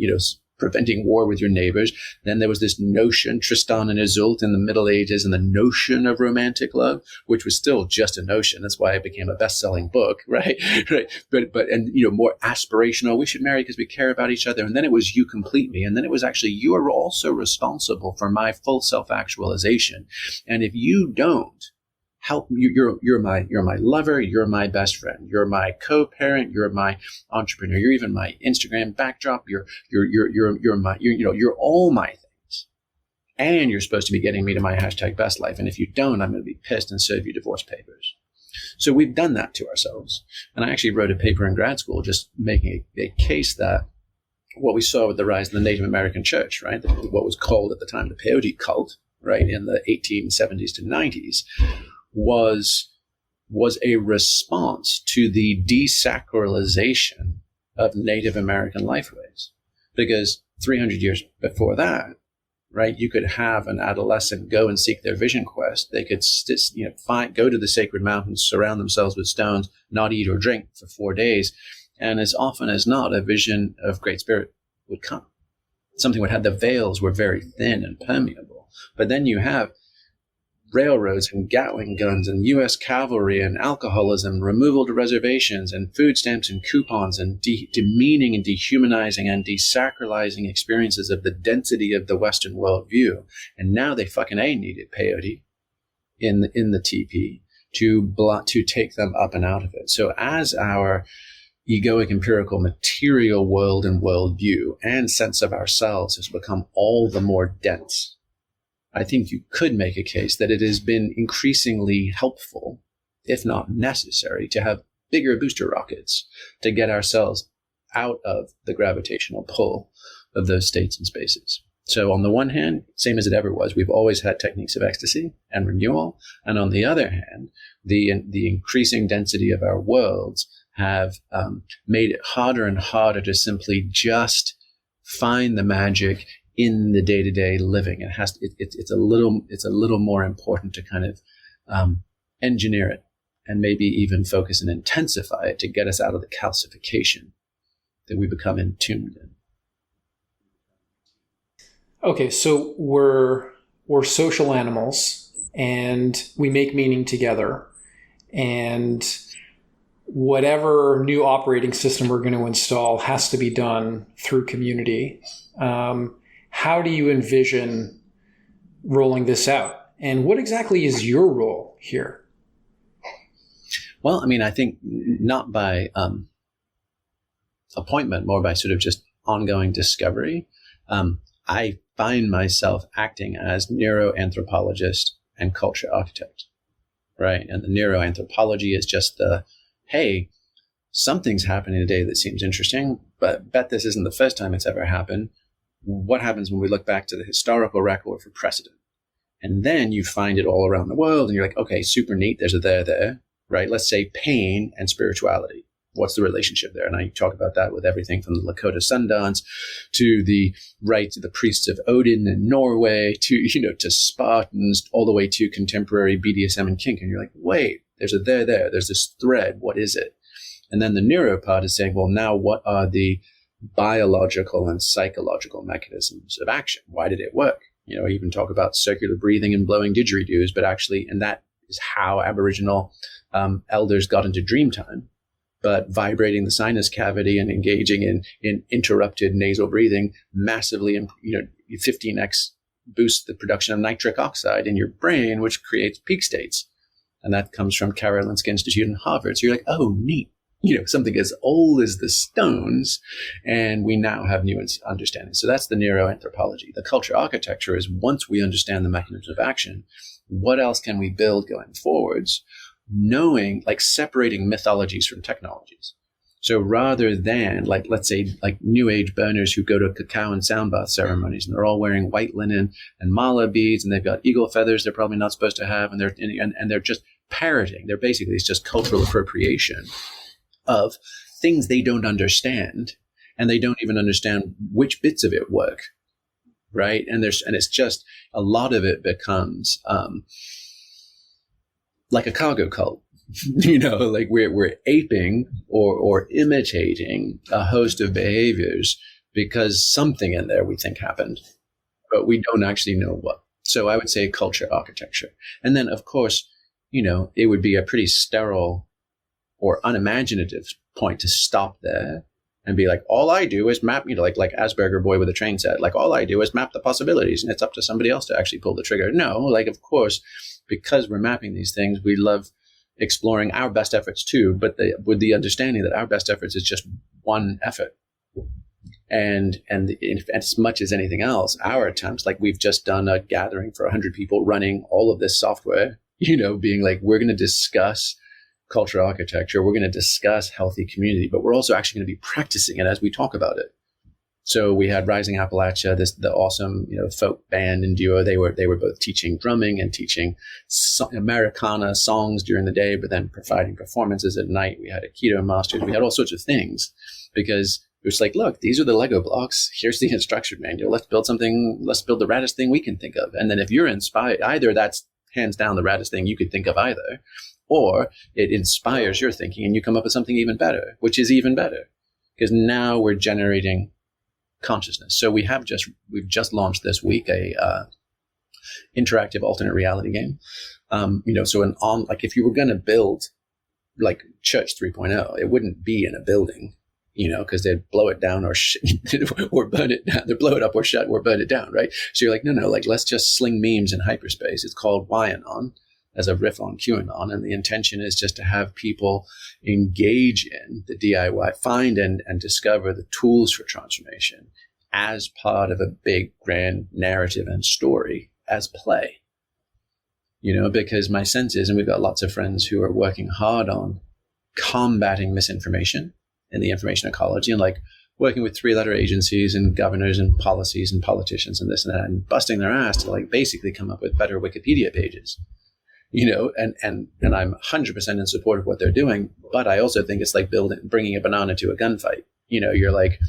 preventing war with your neighbors. Then there was this notion, Tristan and Isolde in the Middle Ages, and the notion of romantic love, which was still just a notion. That's why it became a best-selling book, right? Right. But more aspirational. We should marry because we care about each other. And then it was you complete me. And then it was actually you are also responsible for my full self-actualization. And if you don't help, you're my lover, you're my best friend, you're my co-parent, you're my entrepreneur, you're even my Instagram backdrop, you're all my things. And you're supposed to be getting me to my #best life. And if you don't, I'm going to be pissed and serve you divorce papers. So we've done that to ourselves. And I actually wrote a paper in grad school just making a case that what we saw with the rise of the Native American church, right? What was called at the time the peyote cult, right? In the 1870s to 90s. was a response to the desacralization of Native American lifeways. Because 300 years before that, right, you could have an adolescent go and seek their vision quest. They could go to the sacred mountains, surround themselves with stones, not eat or drink for 4 days. And as often as not, a vision of Great Spirit would come. Something would have, the veils were very thin and permeable. But then you have railroads and Gatling guns and U.S. cavalry and alcoholism, removal to reservations and food stamps and coupons and demeaning and dehumanizing and desacralizing experiences of the density of the Western worldview. And now they fucking needed peyote in the TP to take them up and out of it. So as our egoic, empirical, material world and worldview and sense of ourselves has become all the more dense, I think you could make a case that it has been increasingly helpful, if not necessary, to have bigger booster rockets to get ourselves out of the gravitational pull of those states and spaces. So on the one hand, same as it ever was, we've always had techniques of ecstasy and renewal. And on the other hand, the increasing density of our worlds have made it harder and harder to simply just find the magic in the day-to-day living. It's a little more important to kind of engineer it and maybe even focus and intensify it to get us out of the calcification that we become entombed in. Okay, so we're social animals and we make meaning together, and whatever new operating system we're going to install has to be done through community. How do you envision rolling this out? And what exactly is your role here? Well, I mean, I think not by appointment, more by sort of just ongoing discovery. I find myself acting as neuroanthropologist and culture architect, right? And the neuroanthropology is just hey, something's happening today that seems interesting, but bet this isn't the first time it's ever happened. What happens when we look back to the historical record for precedent? And then you find it all around the world and you're like, okay, super neat. There's a there, right? Let's say pain and spirituality. What's the relationship there? And I talk about that with everything from the Lakota Sundance to the rites of the priests of Odin in Norway to Spartans, all the way to contemporary BDSM and kink. And you're like, wait, there's a there. There's this thread. What is it? And then the neuropod is saying, well, now what are the biological and psychological mechanisms of action? Why did it work? I even talk about circular breathing and blowing didgeridoos, but actually, and that is how Aboriginal elders got into dream time. But vibrating the sinus cavity and engaging in interrupted nasal breathing massively, 15x boosts the production of nitric oxide in your brain, which creates peak states. And that comes from Karolinska Institute in Harvard. So you're like, oh, neat. Something as old as the stones, and we now have new understanding. So that's the neuroanthropology. The culture architecture is once we understand the mechanisms of action, what else can we build going forwards knowing, like separating mythologies from technologies. So rather than like, let's say like new age burners who go to cacao and sound bath ceremonies and they're all wearing white linen and mala beads and they've got eagle feathers they're probably not supposed to have. And they're just parroting. They're basically, it's just cultural appropriation of things they don't understand. And they don't even understand which bits of it work. Right. And it's just a lot of it becomes, like a cargo cult. Like we're aping or imitating a host of behaviors because something in there we think happened, but we don't actually know what. So I would say culture architecture. And then, of course, it would be a pretty sterile or unimaginative point to stop there and be like, all I do is map, like Asperger boy with a train set, like all I do is map the possibilities and it's up to somebody else to actually pull the trigger. No, like, of course, because we're mapping these things, we love exploring our best efforts too, but with the understanding that our best efforts is just one effort. And as much as anything else, our attempts, like we've just done a gathering for 100 people running all of this software, being like, we're going to discuss culture architecture, we're going to discuss healthy community, but we're also actually going to be practicing it as we talk about it. So we had Rising Appalachia, the awesome, folk band and duo. They were both teaching drumming and teaching Americana songs during the day, but then providing performances at night. We had Aikido masters. We had all sorts of things because it was like, look, these are the Lego blocks. Here's the instruction manual. Let's build something. Let's build the raddest thing we can think of. And then if you're inspired, either that's hands down the raddest thing you could think of either, or it inspires your thinking and you come up with something even better, which is even better because now we're generating consciousness. So we've just launched this week a interactive alternate reality game. So like if you were going to build like Church 3.0, it wouldn't be in a building, because they'd blow it down or or burn it down. They'd blow it up or shut or burn it down, right? So you're like, no, like let's just sling memes in hyperspace. It's called YAnon as a riff on QAnon. And the intention is just to have people engage in the DIY, find and discover the tools for transformation as part of a big grand narrative and story as play. Because my sense is, and we've got lots of friends who are working hard on combating misinformation in the information ecology and like working with 3-letter agencies and governors and policies and politicians and this and that and busting their ass to like basically come up with better Wikipedia pages. And I'm 100% in support of what they're doing, but I also think it's like bringing a banana to a gunfight. You're like,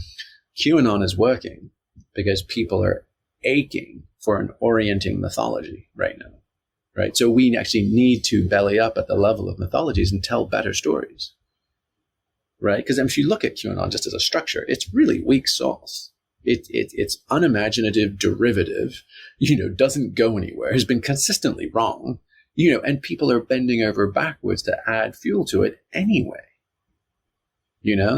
QAnon is working because people are aching for an orienting mythology right now, right? So we actually need to belly up at the level of mythologies and tell better stories, right? Because if you look at QAnon just as a structure, it's really weak sauce. It's unimaginative, derivative, doesn't go anywhere, has been consistently wrong. And people are bending over backwards to add fuel to it anyway.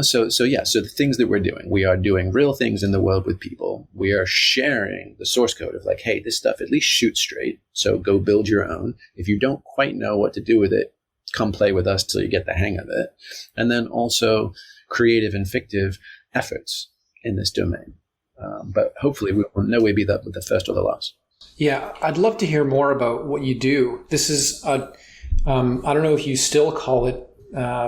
So the things that we're doing, we are doing real things in the world with people. We are sharing the source code of like, hey, this stuff at least shoots straight. So go build your own. If you don't quite know what to do with it, come play with us till you get the hang of it. And then also creative and fictive efforts in this domain. But hopefully we will no way be the first or the last. Yeah, I'd love to hear more about what you do. This is, I don't know if you still call it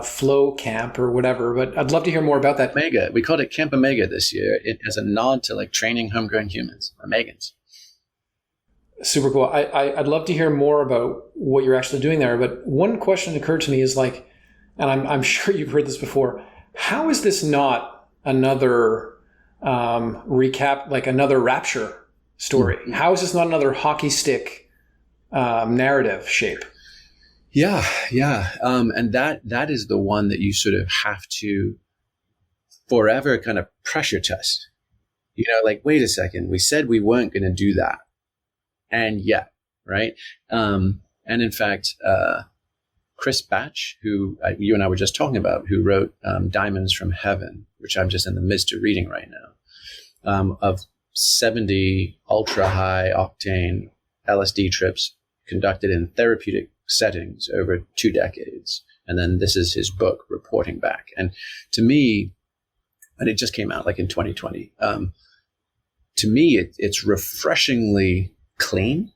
Flow Camp or whatever, but I'd love to hear more about that. Omega. We called it Camp Omega this year as a nod to like training homegrown humans, Omegans. Super cool. I'd love to hear more about what you're actually doing there. But one question that occurred to me is like, and I'm sure you've heard this before, how is this not another another Rapture story? Mm-hmm. How is this not another hockey stick narrative shape? Yeah. And that is the one that you sort of have to forever kind of pressure test. Like, wait a second, we said we weren't going to do that. And yet, right? And in fact, Chris Batch, who you and I were just talking about, who wrote Diamonds from Heaven, which I'm just in the midst of reading right now, of 70 ultra high octane LSD trips conducted in therapeutic settings over 2 decades. And then this is his book reporting back. And to me, and it just came out like in 2020, to me, it's refreshingly clean.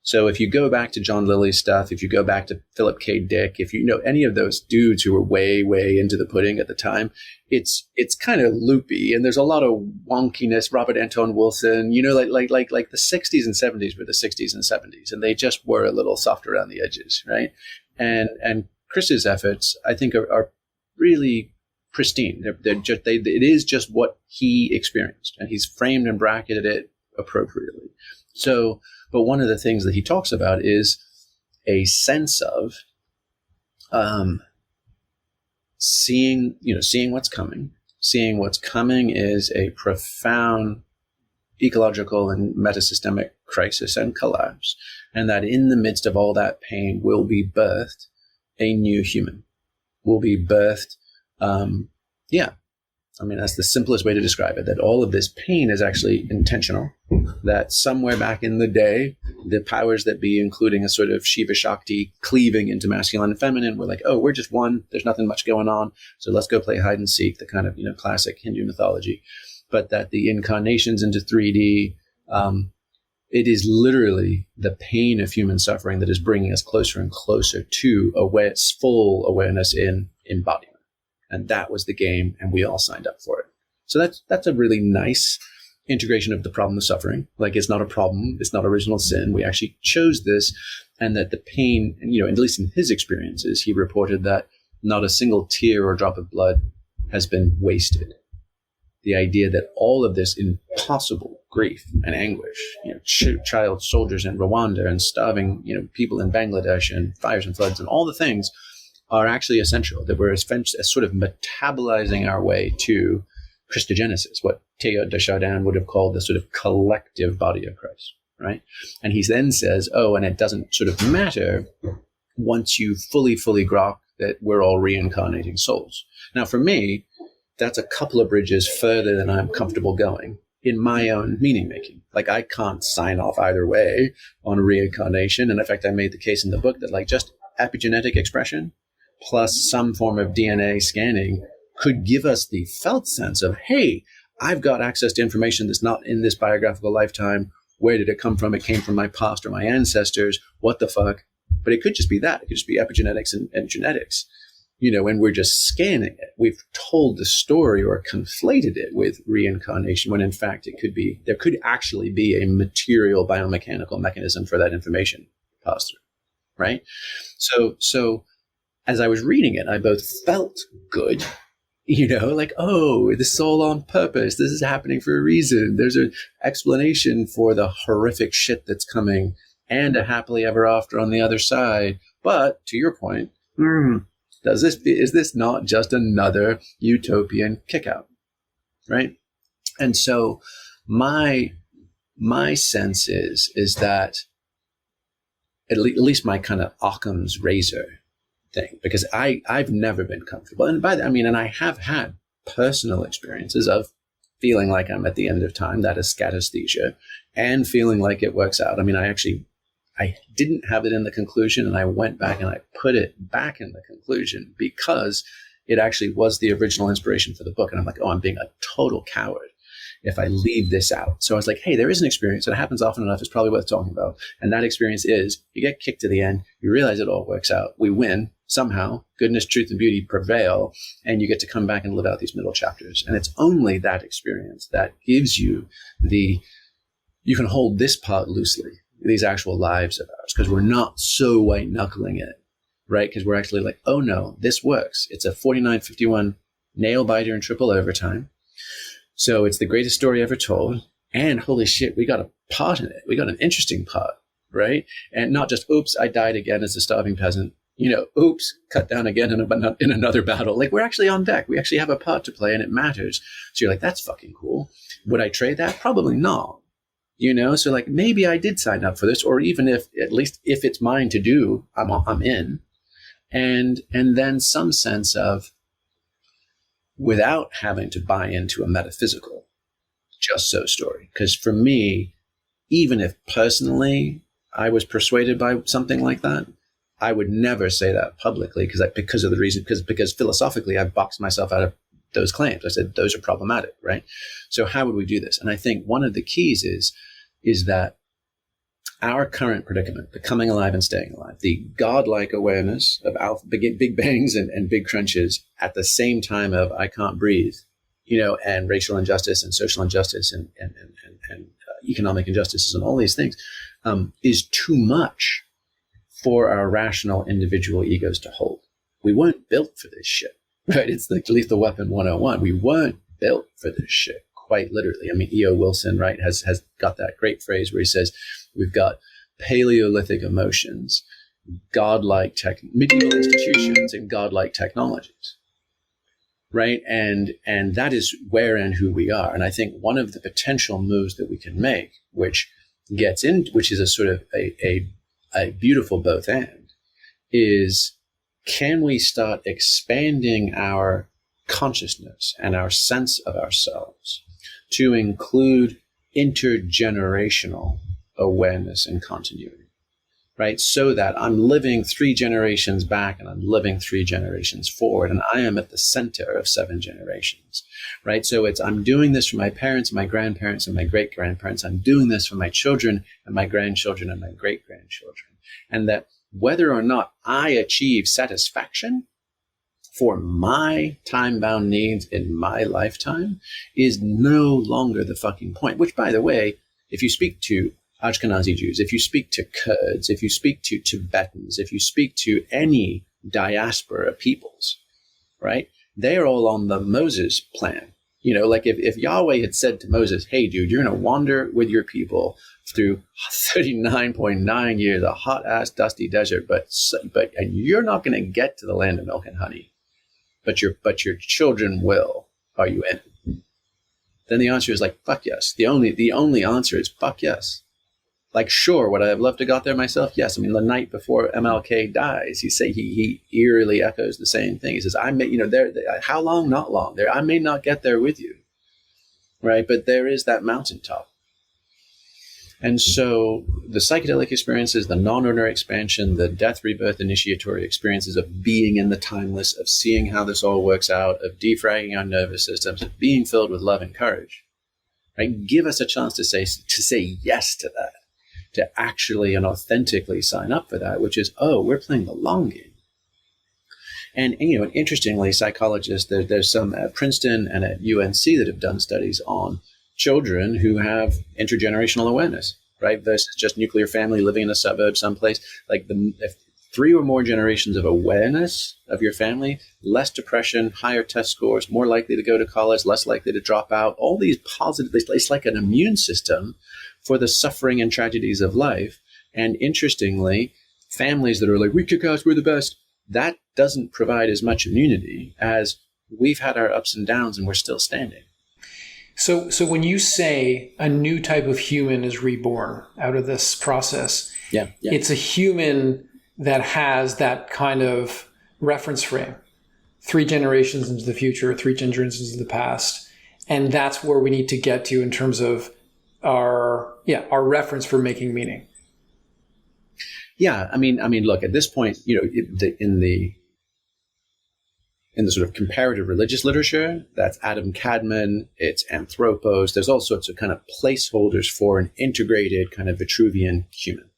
So if you go back to John Lilly's stuff, if you go back to Philip K. Dick, if you know any of those dudes who were way, way into the pudding at the time, it's kind of loopy and there's a lot of wonkiness. Robert Anton Wilson, like the 60s and 70s were the 60s and 70s, and they just were a little soft around the edges, right? And Chris's efforts, I think, are really pristine. It is just what he experienced, and he's framed and bracketed it appropriately. So, but one of the things that he talks about is a sense of seeing what's coming. Seeing what's coming is a profound ecological and metasystemic crisis and collapse, and that in the midst of all that pain will be birthed a new human. Will be birthed, that's the simplest way to describe it, that all of this pain is actually intentional, that somewhere back in the day, the powers that be, including a sort of Shiva Shakti cleaving into masculine and feminine, were like, oh, we're just one, there's nothing much going on, so let's go play hide and seek, the kind of, classic Hindu mythology. But that the incarnations into 3D, it is literally the pain of human suffering that is bringing us closer and closer to full awareness in embodiment. And that was the game, and we all signed up for it. So that's a really nice integration of the problem of suffering. Like, it's not a problem, it's not original sin. We actually chose this, and that the pain, at least in his experiences, he reported that not a single tear or drop of blood has been wasted. The idea that all of this impossible grief and anguish, child soldiers in Rwanda and starving, people in Bangladesh and fires and floods and all the things are actually essential, that we're sort of metabolizing our way to Christogenesis, what Teilhard de Chardin would have called the sort of collective body of Christ, right? And he then says, and it doesn't sort of matter once you fully grok that we're all reincarnating souls. Now, for me, that's a couple of bridges further than I'm comfortable going in my own meaning making. Like, I can't sign off either way on reincarnation. And in fact, I made the case in the book that just epigenetic expression plus some form of DNA scanning could give us the felt sense of, hey, I've got access to information that's not in this biographical lifetime. Where did it come from? It came from my past or my ancestors. What the fuck? But it could just be that. It could just be epigenetics and genetics. When we're just scanning it, we've told the story or conflated it with reincarnation, when in fact there could actually be a material biomechanical mechanism for that information pass through, right? So as I was reading it, I both felt good, this is all on purpose. This is happening for a reason. There's an explanation for the horrific shit that's coming and a happily ever after on the other side. But to your point, is this not just another utopian kickout, right? And so my sense is that at least my kind of Occam's razor thing, because I've never been comfortable, and and I have had personal experiences of feeling like I'm at the end of time, that is scatesthesia, and feeling like it works out. I didn't have it in the conclusion, and I went back and I put it back in the conclusion because it actually was the original inspiration for the book. And I'm like, I'm being a total coward if I leave this out. So I was like, hey, there is an experience, and it happens often enough. It's probably worth talking about. And that experience is you get kicked to the end. You realize it all works out. We win somehow. Goodness, truth, and beauty prevail. And you get to come back and live out these middle chapters. And it's only that experience that gives you you can hold this part loosely, these actual lives of ours, because we're not so white knuckling it, right? Because we're actually like, oh no, this works. It's a 49-51 nail biter in triple overtime. So it's the greatest story ever told. And holy shit, we got a part in it. We got an interesting part, right? And not just, oops, I died again as a starving peasant. Oops, cut down again in another battle. Like, we're actually on deck. We actually have a part to play, and it matters. So you're like, that's fucking cool. Would I trade that? Probably not. So like, maybe I did sign up for this, or even if it's mine to do, I'm in. And then some sense of, without having to buy into a metaphysical just so story. Because for me, even if personally I was persuaded by something like that, I would never say that publicly because of the reason, because philosophically I've boxed myself out of those claims. I said those are problematic, right? So how would we do this? And I think one of the keys is that our current predicament, the coming alive and staying alive, the godlike awareness of big bangs and big crunches at the same time of I can't breathe, and racial injustice and social injustice and economic injustices and all these things, is too much for our rational individual egos to hold. We weren't built for this shit, right? It's like Lethal Weapon 101. We weren't built for this shit, quite literally. I mean, E.O. Wilson, right, has got that great phrase where he says, we've got Paleolithic emotions, godlike medieval institutions, and godlike technologies, right? And that is where and who we are. And I think one of the potential moves that we can make, which is a sort of a beautiful both and, is can we start expanding our consciousness and our sense of ourselves to include intergenerational awareness and continuity, right? So that I'm living 3 generations back and I'm living 3 generations forward, and I am at the center of 7 generations, right? So I'm doing this for my parents, my grandparents, and my great-grandparents. I'm doing this for my children and my grandchildren and my great-grandchildren. And that whether or not I achieve satisfaction for my time-bound needs in my lifetime is no longer the fucking point. Which, by the way, if you speak to Ashkenazi Jews, if you speak to Kurds, if you speak to Tibetans, if you speak to any diaspora peoples, right, they're all on the Moses plan. Like if Yahweh had said to Moses, hey, dude, you're going to wander with your people through 39.9 years, a hot-ass, dusty desert, and you're not going to get to the land of milk and honey, but your children will. Are you in? Then the answer is like, fuck yes. The only answer is fuck yes. Like, sure, would I have loved to got there myself? Yes. I mean, the night before MLK dies, he eerily echoes the same thing. He says, how long? Not long. I may not get there with you, right? But there is that mountaintop. And so the psychedelic experiences, the non-ordinary expansion, the death, rebirth, initiatory experiences of being in the timeless, of seeing how this all works out, of defragging our nervous systems, of being filled with love and courage, right? Give us a chance to say yes to that, to actually and authentically sign up for that, which is, we're playing the long game. And interestingly, psychologists, there's some at Princeton and at UNC that have done studies on children who have intergenerational awareness, right? Versus just nuclear family living in a suburb someplace. Like if 3 or more generations of awareness of your family, less depression, higher test scores, more likely to go to college, less likely to drop out, all these positive, it's like an immune system for the suffering and tragedies of life. And interestingly, families that are like, we kick ass, we're the best, that doesn't provide as much immunity as we've had our ups and downs and we're still standing. So when you say a new type of human is reborn out of this process, it's a human that has that kind of reference frame, 3 generations into the future, 3 generations into the past. And that's where we need to get to in terms of our reference for making meaning. Yeah. I mean, look, at this point, in the sort of comparative religious literature, that's Adam Kadmon, it's Anthropos, there's all sorts of kind of placeholders for an integrated kind of Vitruvian human,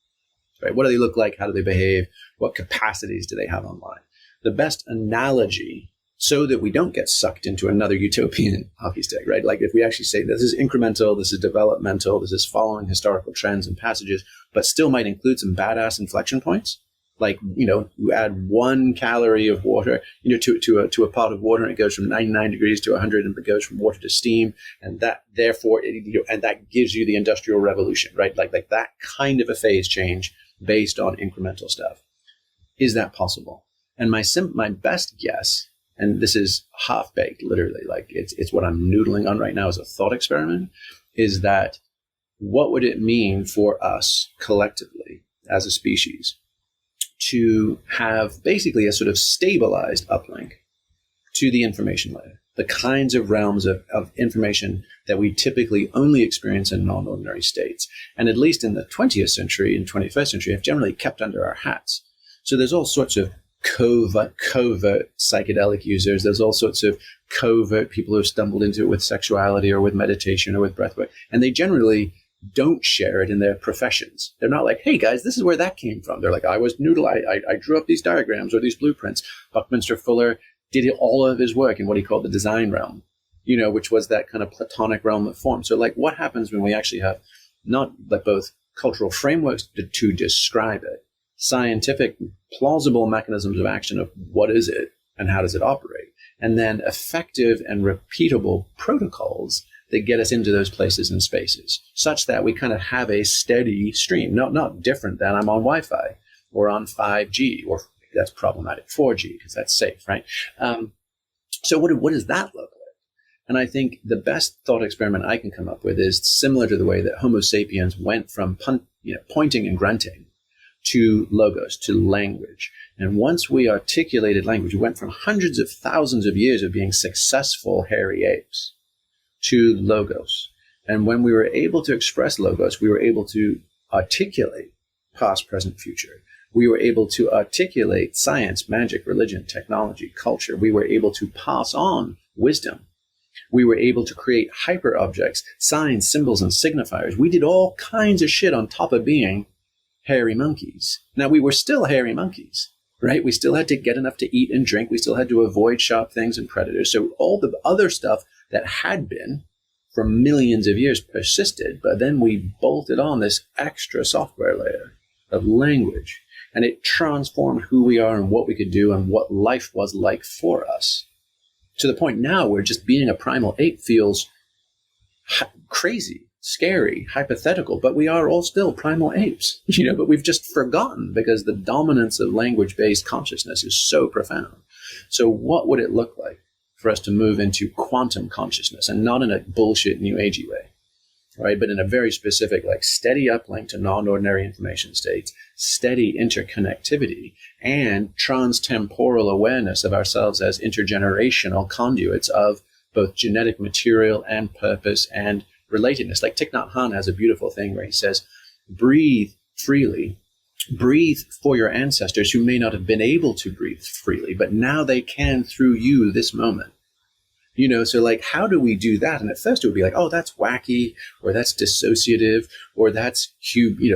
right? What do they look like? How do they behave? What capacities do they have online? The best analogy, so that we don't get sucked into another utopian hockey stick, right? Like if we actually say this is incremental, this is developmental, this is following historical trends and passages, but still might include some badass inflection points. Like, you add 1 calorie of water, to a pot of water, and it goes from 99 degrees to 100, and it goes from water to steam. And that, therefore, and that gives you the Industrial Revolution, right? Like that kind of a phase change based on incremental stuff. Is that possible? And my best guess, and this is half-baked, literally, like it's what I'm noodling on right now as a thought experiment, is that what would it mean for us collectively as a species to have basically a sort of stabilized uplink to the information layer, the kinds of realms of information that we typically only experience in non-ordinary states, and at least in the 20th century and 21st century have generally kept under our hats. So there's all sorts of covert psychedelic users. There's all sorts of covert people who have stumbled into it with sexuality or with meditation or with breathwork, and they generally don't share it in their professions. They're not like, hey guys, this is where that came from. They're like, I was noodle. I drew up these diagrams or these blueprints. Buckminster Fuller did all of his work in what he called the design realm, which was that kind of Platonic realm of form. So like what happens when we actually have not like both cultural frameworks to describe it, scientific, plausible mechanisms of action of what is it and how does it operate, and then effective and repeatable protocols that get us into those places and spaces such that we kind of have a steady stream, not different than I'm on Wi-Fi or on 5G, or that's problematic, 4G, because that's safe, right? So what does that look like? And I think the best thought experiment I can come up with is similar to the way that Homo sapiens went from pointing and grunting to logos, to language. And once we articulated language, we went from hundreds of thousands of years of being successful hairy apes to logos. And when we were able to express logos, we were able to articulate past, present, future. We were able to articulate science, magic, religion, technology, culture. We were able to pass on wisdom. We were able to create hyper objects, signs, symbols, and signifiers. We did all kinds of shit on top of being hairy monkeys. Now, we were still hairy monkeys, right? We still had to get enough to eat and drink. We still had to avoid sharp things and predators. So all the other stuff that had been for millions of years persisted, but then we bolted on this extra software layer of language, and it transformed who we are and what we could do and what life was like for us, to the point now where just being a primal ape feels crazy, scary, hypothetical, but we are all still primal apes, but we've just forgotten because the dominance of language-based consciousness is so profound. So what would it look like for us to move into quantum consciousness, and not in a bullshit new agey way, right? But in a very specific, like steady uplink to non-ordinary information states, steady interconnectivity, and trans-temporal awareness of ourselves as intergenerational conduits of both genetic material and purpose and relatedness. Like Thich Nhat Hanh has a beautiful thing where he says, breathe freely. Breathe for your ancestors who may not have been able to breathe freely, but now they can through you this moment. So like, how do we do that? And at first it would be like, oh, that's wacky, or that's dissociative, or that's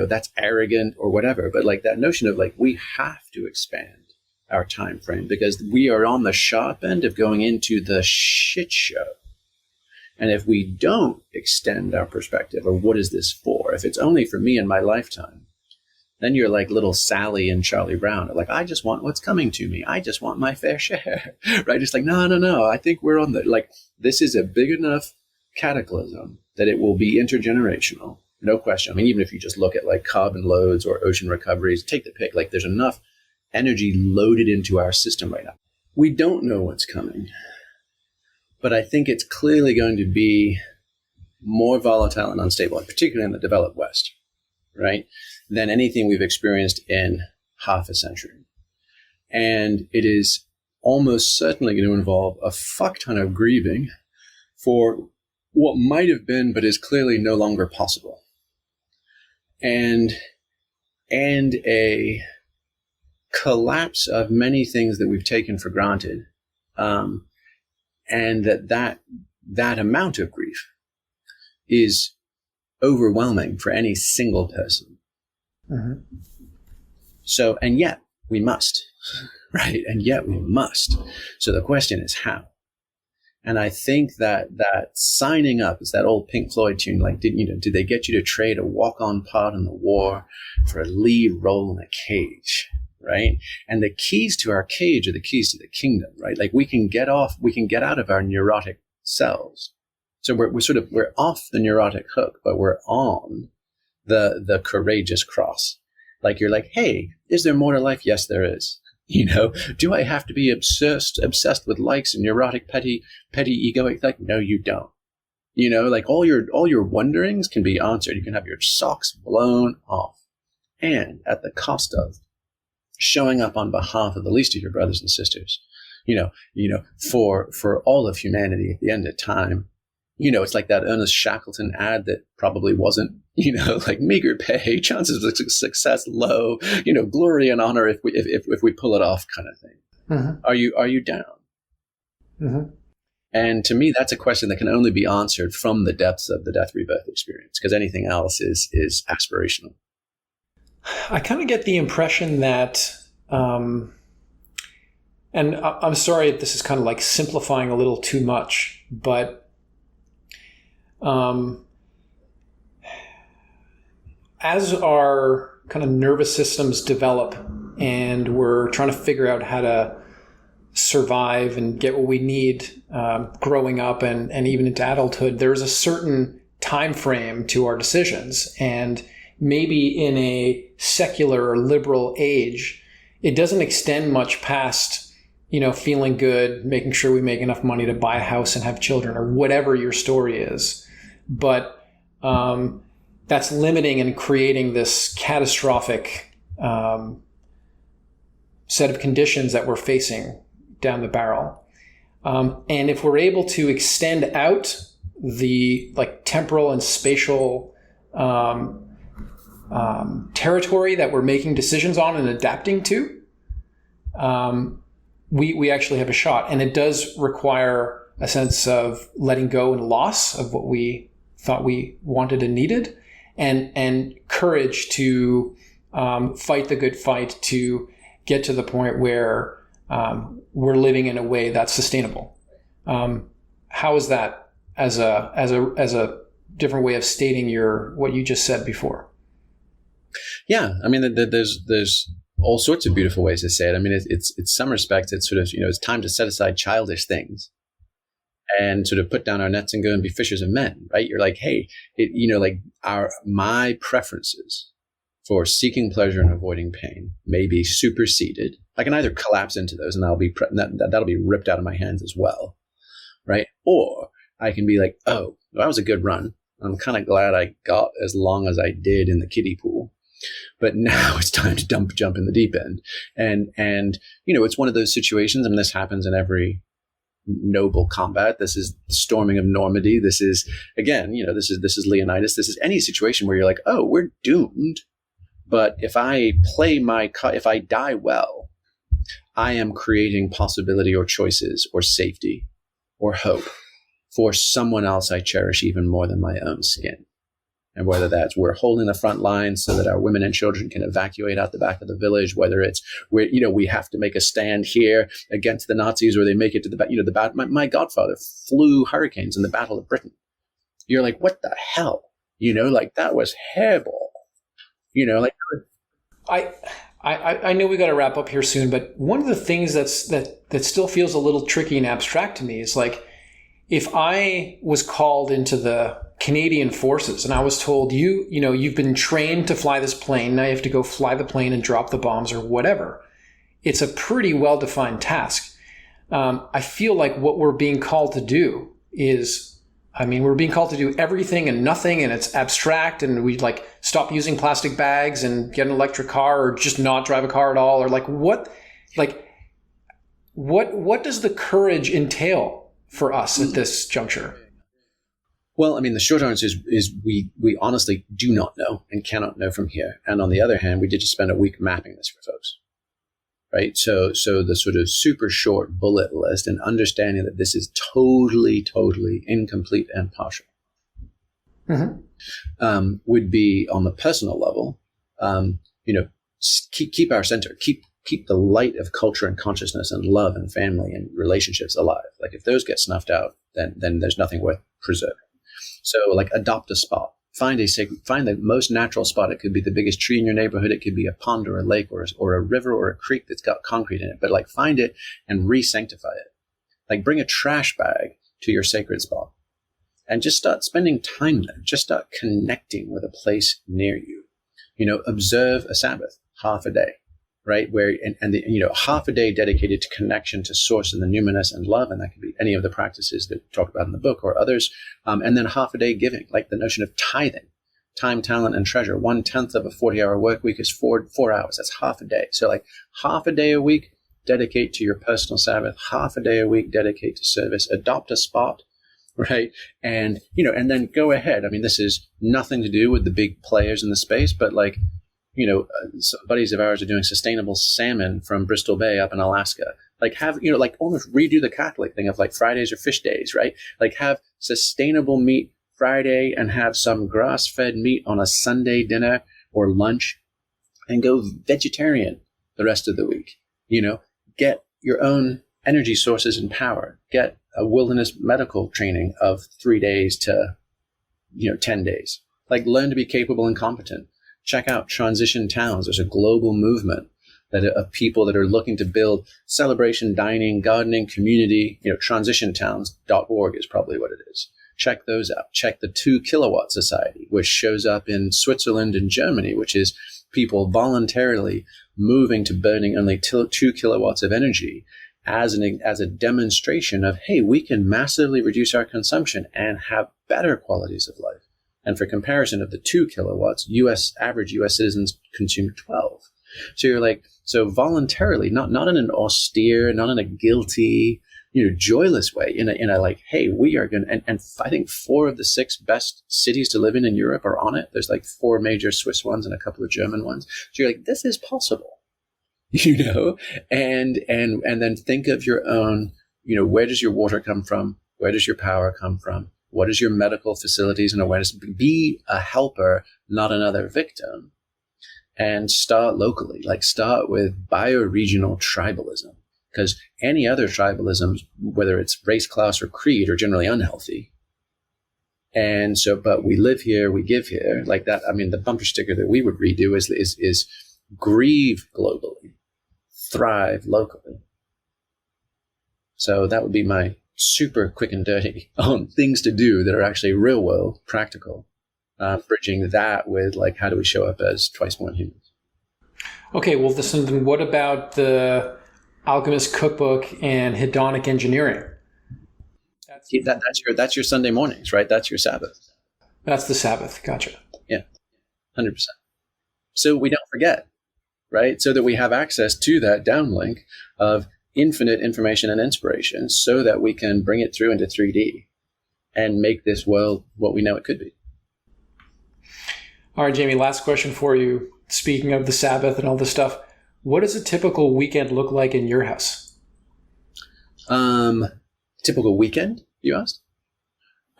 that's arrogant, or whatever. But like that notion of like, we have to expand our time frame because we are on the sharp end of going into the shit show. And if we don't extend our perspective of what is this for, if it's only for me in my lifetime, then you're like little Sally and Charlie Brown. Like, I just want what's coming to me. I just want my fair share, right? It's like, no. I think we're on this is a big enough cataclysm that it will be intergenerational. No question. I mean, even if you just look at like carbon loads or ocean recoveries, take the pick, like there's enough energy loaded into our system right now. We don't know what's coming, but I think it's clearly going to be more volatile and unstable, particularly in the developed West, right, than anything we've experienced in half a century. And it is almost certainly going to involve a fuck ton of grieving for what might have been, but is clearly no longer possible. And a collapse of many things that we've taken for granted. And that amount of grief is overwhelming for any single person. Mm-hmm. So, and yet we must, right? And yet we must. So the question is how? And I think that signing up is that old Pink Floyd tune. Like, did they get you to trade a walk-on part in the war for a lead role in a cage, right? And the keys to our cage are the keys to the kingdom, right? Like we can get out of our neurotic selves. So we're off the neurotic hook, but we're on the courageous cross. Like you're like, hey, is there more to life? Yes, there is. Do I have to be obsessed with likes and neurotic, petty egoic? Like, no, you don't. Like all your wonderings can be answered. You can have your socks blown off, and at the cost of showing up on behalf of the least of your brothers and sisters. For all of humanity at the end of time. It's like that Ernest Shackleton ad that probably wasn't, like meager pay, chances of success low, glory and honor if we pull it off kind of thing. Mm-hmm. Are you down? Mm-hmm. And to me, that's a question that can only be answered from the depths of the death rebirth experience, because anything else is aspirational. I kind of get the impression that, and I'm sorry if this is kind of like simplifying a little too much, but as our kind of nervous systems develop and we're trying to figure out how to survive and get what we need growing up and even into adulthood, there's a certain time frame to our decisions. And maybe in a secular or liberal age, it doesn't extend much past, feeling good, making sure we make enough money to buy a house and have children, or whatever your story is. But that's limiting and creating this catastrophic set of conditions that we're facing down the barrel. And if we're able to extend out the temporal and spatial territory that we're making decisions on and adapting to, we actually have a shot. And it does require a sense of letting go and loss of what we thought we wanted and needed, and courage to fight the good fight to get to the point where we're living in a way that's sustainable. How is that as a different way of stating what you just said before? Yeah, I mean, there's all sorts of beautiful ways to say it. I mean, it's some respects, it's sort of, it's time to set aside childish things and sort of put down our nets and go and be fishers of men, right? You're like, hey, my preferences for seeking pleasure and avoiding pain may be superseded. I can either collapse into those and that'll be ripped out of my hands as well, right? Or I can be like, oh, that was a good run. I'm kind of glad I got as long as I did in the kiddie pool, but now it's time to jump in the deep end. And it's one of those situations. I mean, this happens in every noble combat. This is the storming of Normandy. This is, again, this is Leonidas. This is any situation where you're like, oh, we're doomed. But if I if I die well, I am creating possibility or choices or safety or hope for someone else I cherish even more than my own skin. And whether that's we're holding the front lines so that our women and children can evacuate out the back of the village, whether it's we have to make a stand here against the Nazis, or they make it to the battle. My godfather flew hurricanes in the Battle of Britain. You're like, what the hell? That was hairball. I know we got to wrap up here soon, but one of the things that still feels a little tricky and abstract to me is like, if I was called into the Canadian forces and I was told, you've been trained to fly this plane, now you have to go fly the plane and drop the bombs or whatever. It's a pretty well-defined task. I feel like what we're being called to do we're being called to do everything and nothing, and it's abstract, and we stop using plastic bags and get an electric car, or just not drive a car at all, or what does the courage entail for us at this juncture? Well, I mean, the short answer is we honestly do not know and cannot know from here. And on the other hand, we did just spend a week mapping this for folks, right? So the sort of super short bullet list and understanding that this is totally, totally incomplete and partial, would be on the personal level, keep our center, keep the light of culture and consciousness and love and family and relationships alive. Like if those get snuffed out, then there's nothing worth preserving. So adopt a spot, find the most natural spot. It could be the biggest tree in your neighborhood. It could be a pond or a lake or a river or a creek that's got concrete in it, but find it and re-sanctify it. Bring a trash bag to your sacred spot and just start spending time there. Just start connecting with a place near you. Observe a Sabbath, half a day, right? Where, half a day dedicated to connection to source and the numinous and love. And that could be any of the practices that we talk about in the book or others. And then half a day giving, like the notion of tithing, time, talent, and treasure. 1/10 of a 40-hour work week is 4 hours. That's half a day. So half a day a week, dedicate to your personal Sabbath, half a day a week, dedicate to service, adopt a spot, right? And, and then go ahead. I mean, this is nothing to do with the big players in the space, but some buddies of ours are doing sustainable salmon from Bristol Bay up in Alaska. Like like almost redo the Catholic thing of like Fridays or fish days, right? Like have sustainable meat Friday and have some grass-fed meat on a Sunday dinner or lunch, and go vegetarian the rest of the week. Get your own energy sources and power. Get a wilderness medical training of 3 days to 10 days. Like learn to be capable and competent. Check out Transition Towns. There's a global movement of people that are looking to build celebration, dining, gardening, community. Transitiontowns.org is probably what it is. Check those out. Check the 2 Kilowatt Society, which shows up in Switzerland and Germany, which is people voluntarily moving to burning only 2 kilowatts of energy as a demonstration of, hey, we can massively reduce our consumption and have better qualities of life. And for comparison of the 2 kilowatts, average US citizens consume 12. So you're like, so voluntarily, not in an austere, not in a guilty, joyless way, in a like, hey, we are going to, and I think 4 of the 6 best cities to live in Europe are on it. There's like 4 major Swiss ones and a couple of German ones. So you're like, this is possible, and then think of your own, where does your water come from? Where does your power come from? What is your medical facilities and awareness? Be a helper, not another victim. And start locally, like start with bioregional tribalism, because any other tribalisms, whether it's race, class, or creed, are generally unhealthy. And so, but we live here, we give here, like that. I mean, the bumper sticker that we would redo is grieve globally, thrive locally. So that would be my super quick and dirty on things to do that are actually real world, practical. Bridging that with like, how do we show up as twice more humans? Okay, well, then what about the Alchemist Cookbook and hedonic engineering? That's your Sunday mornings, right? That's your Sabbath. That's the Sabbath. Gotcha. Yeah, 100%. So we don't forget, right? So that we have access to that downlink of infinite information and inspiration, so that we can bring it through into 3D and make this world what we know it could be. All right, Jamie, last question for you. Speaking of the Sabbath and all this stuff, what does a typical weekend look like in your house? Typical weekend, you asked?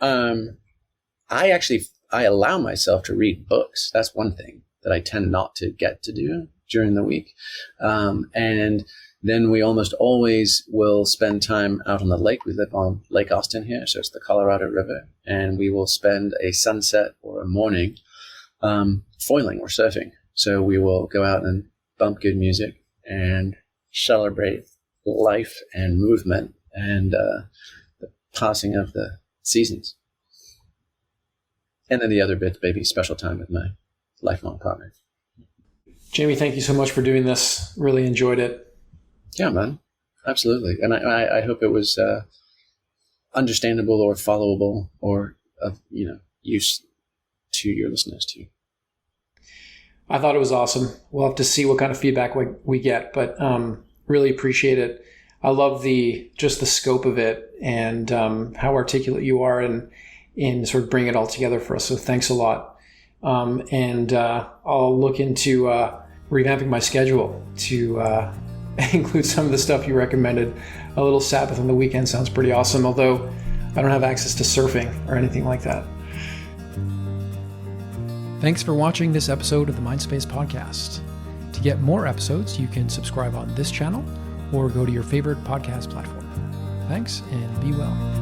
I allow myself to read books. That's one thing that I tend not to get to do during the week. And then we almost always will spend time out on the lake. We live on Lake Austin here, so it's the Colorado River. And we will spend a sunset or a morning foiling or surfing. So we will go out and bump good music and celebrate life and movement and the passing of the seasons. And then the other bit, maybe special time with my lifelong partner. Jamie, thank you so much for doing this. Really enjoyed it. Yeah, man. Absolutely. And I hope it was understandable or followable or of use to your listeners too. I thought it was awesome. We'll have to see what kind of feedback we get, but really appreciate it. I love just the scope of it and how articulate you are in sort of bringing it all together for us. So thanks a lot. And I'll look into revamping my schedule to include some of the stuff you recommended. A little Sabbath on the weekend sounds pretty awesome, although I don't have access to surfing or anything like that. Thanks for watching this episode of the Mindspace podcast. To get more episodes, you can subscribe on this channel or go to your favorite podcast platform. Thanks, and be well.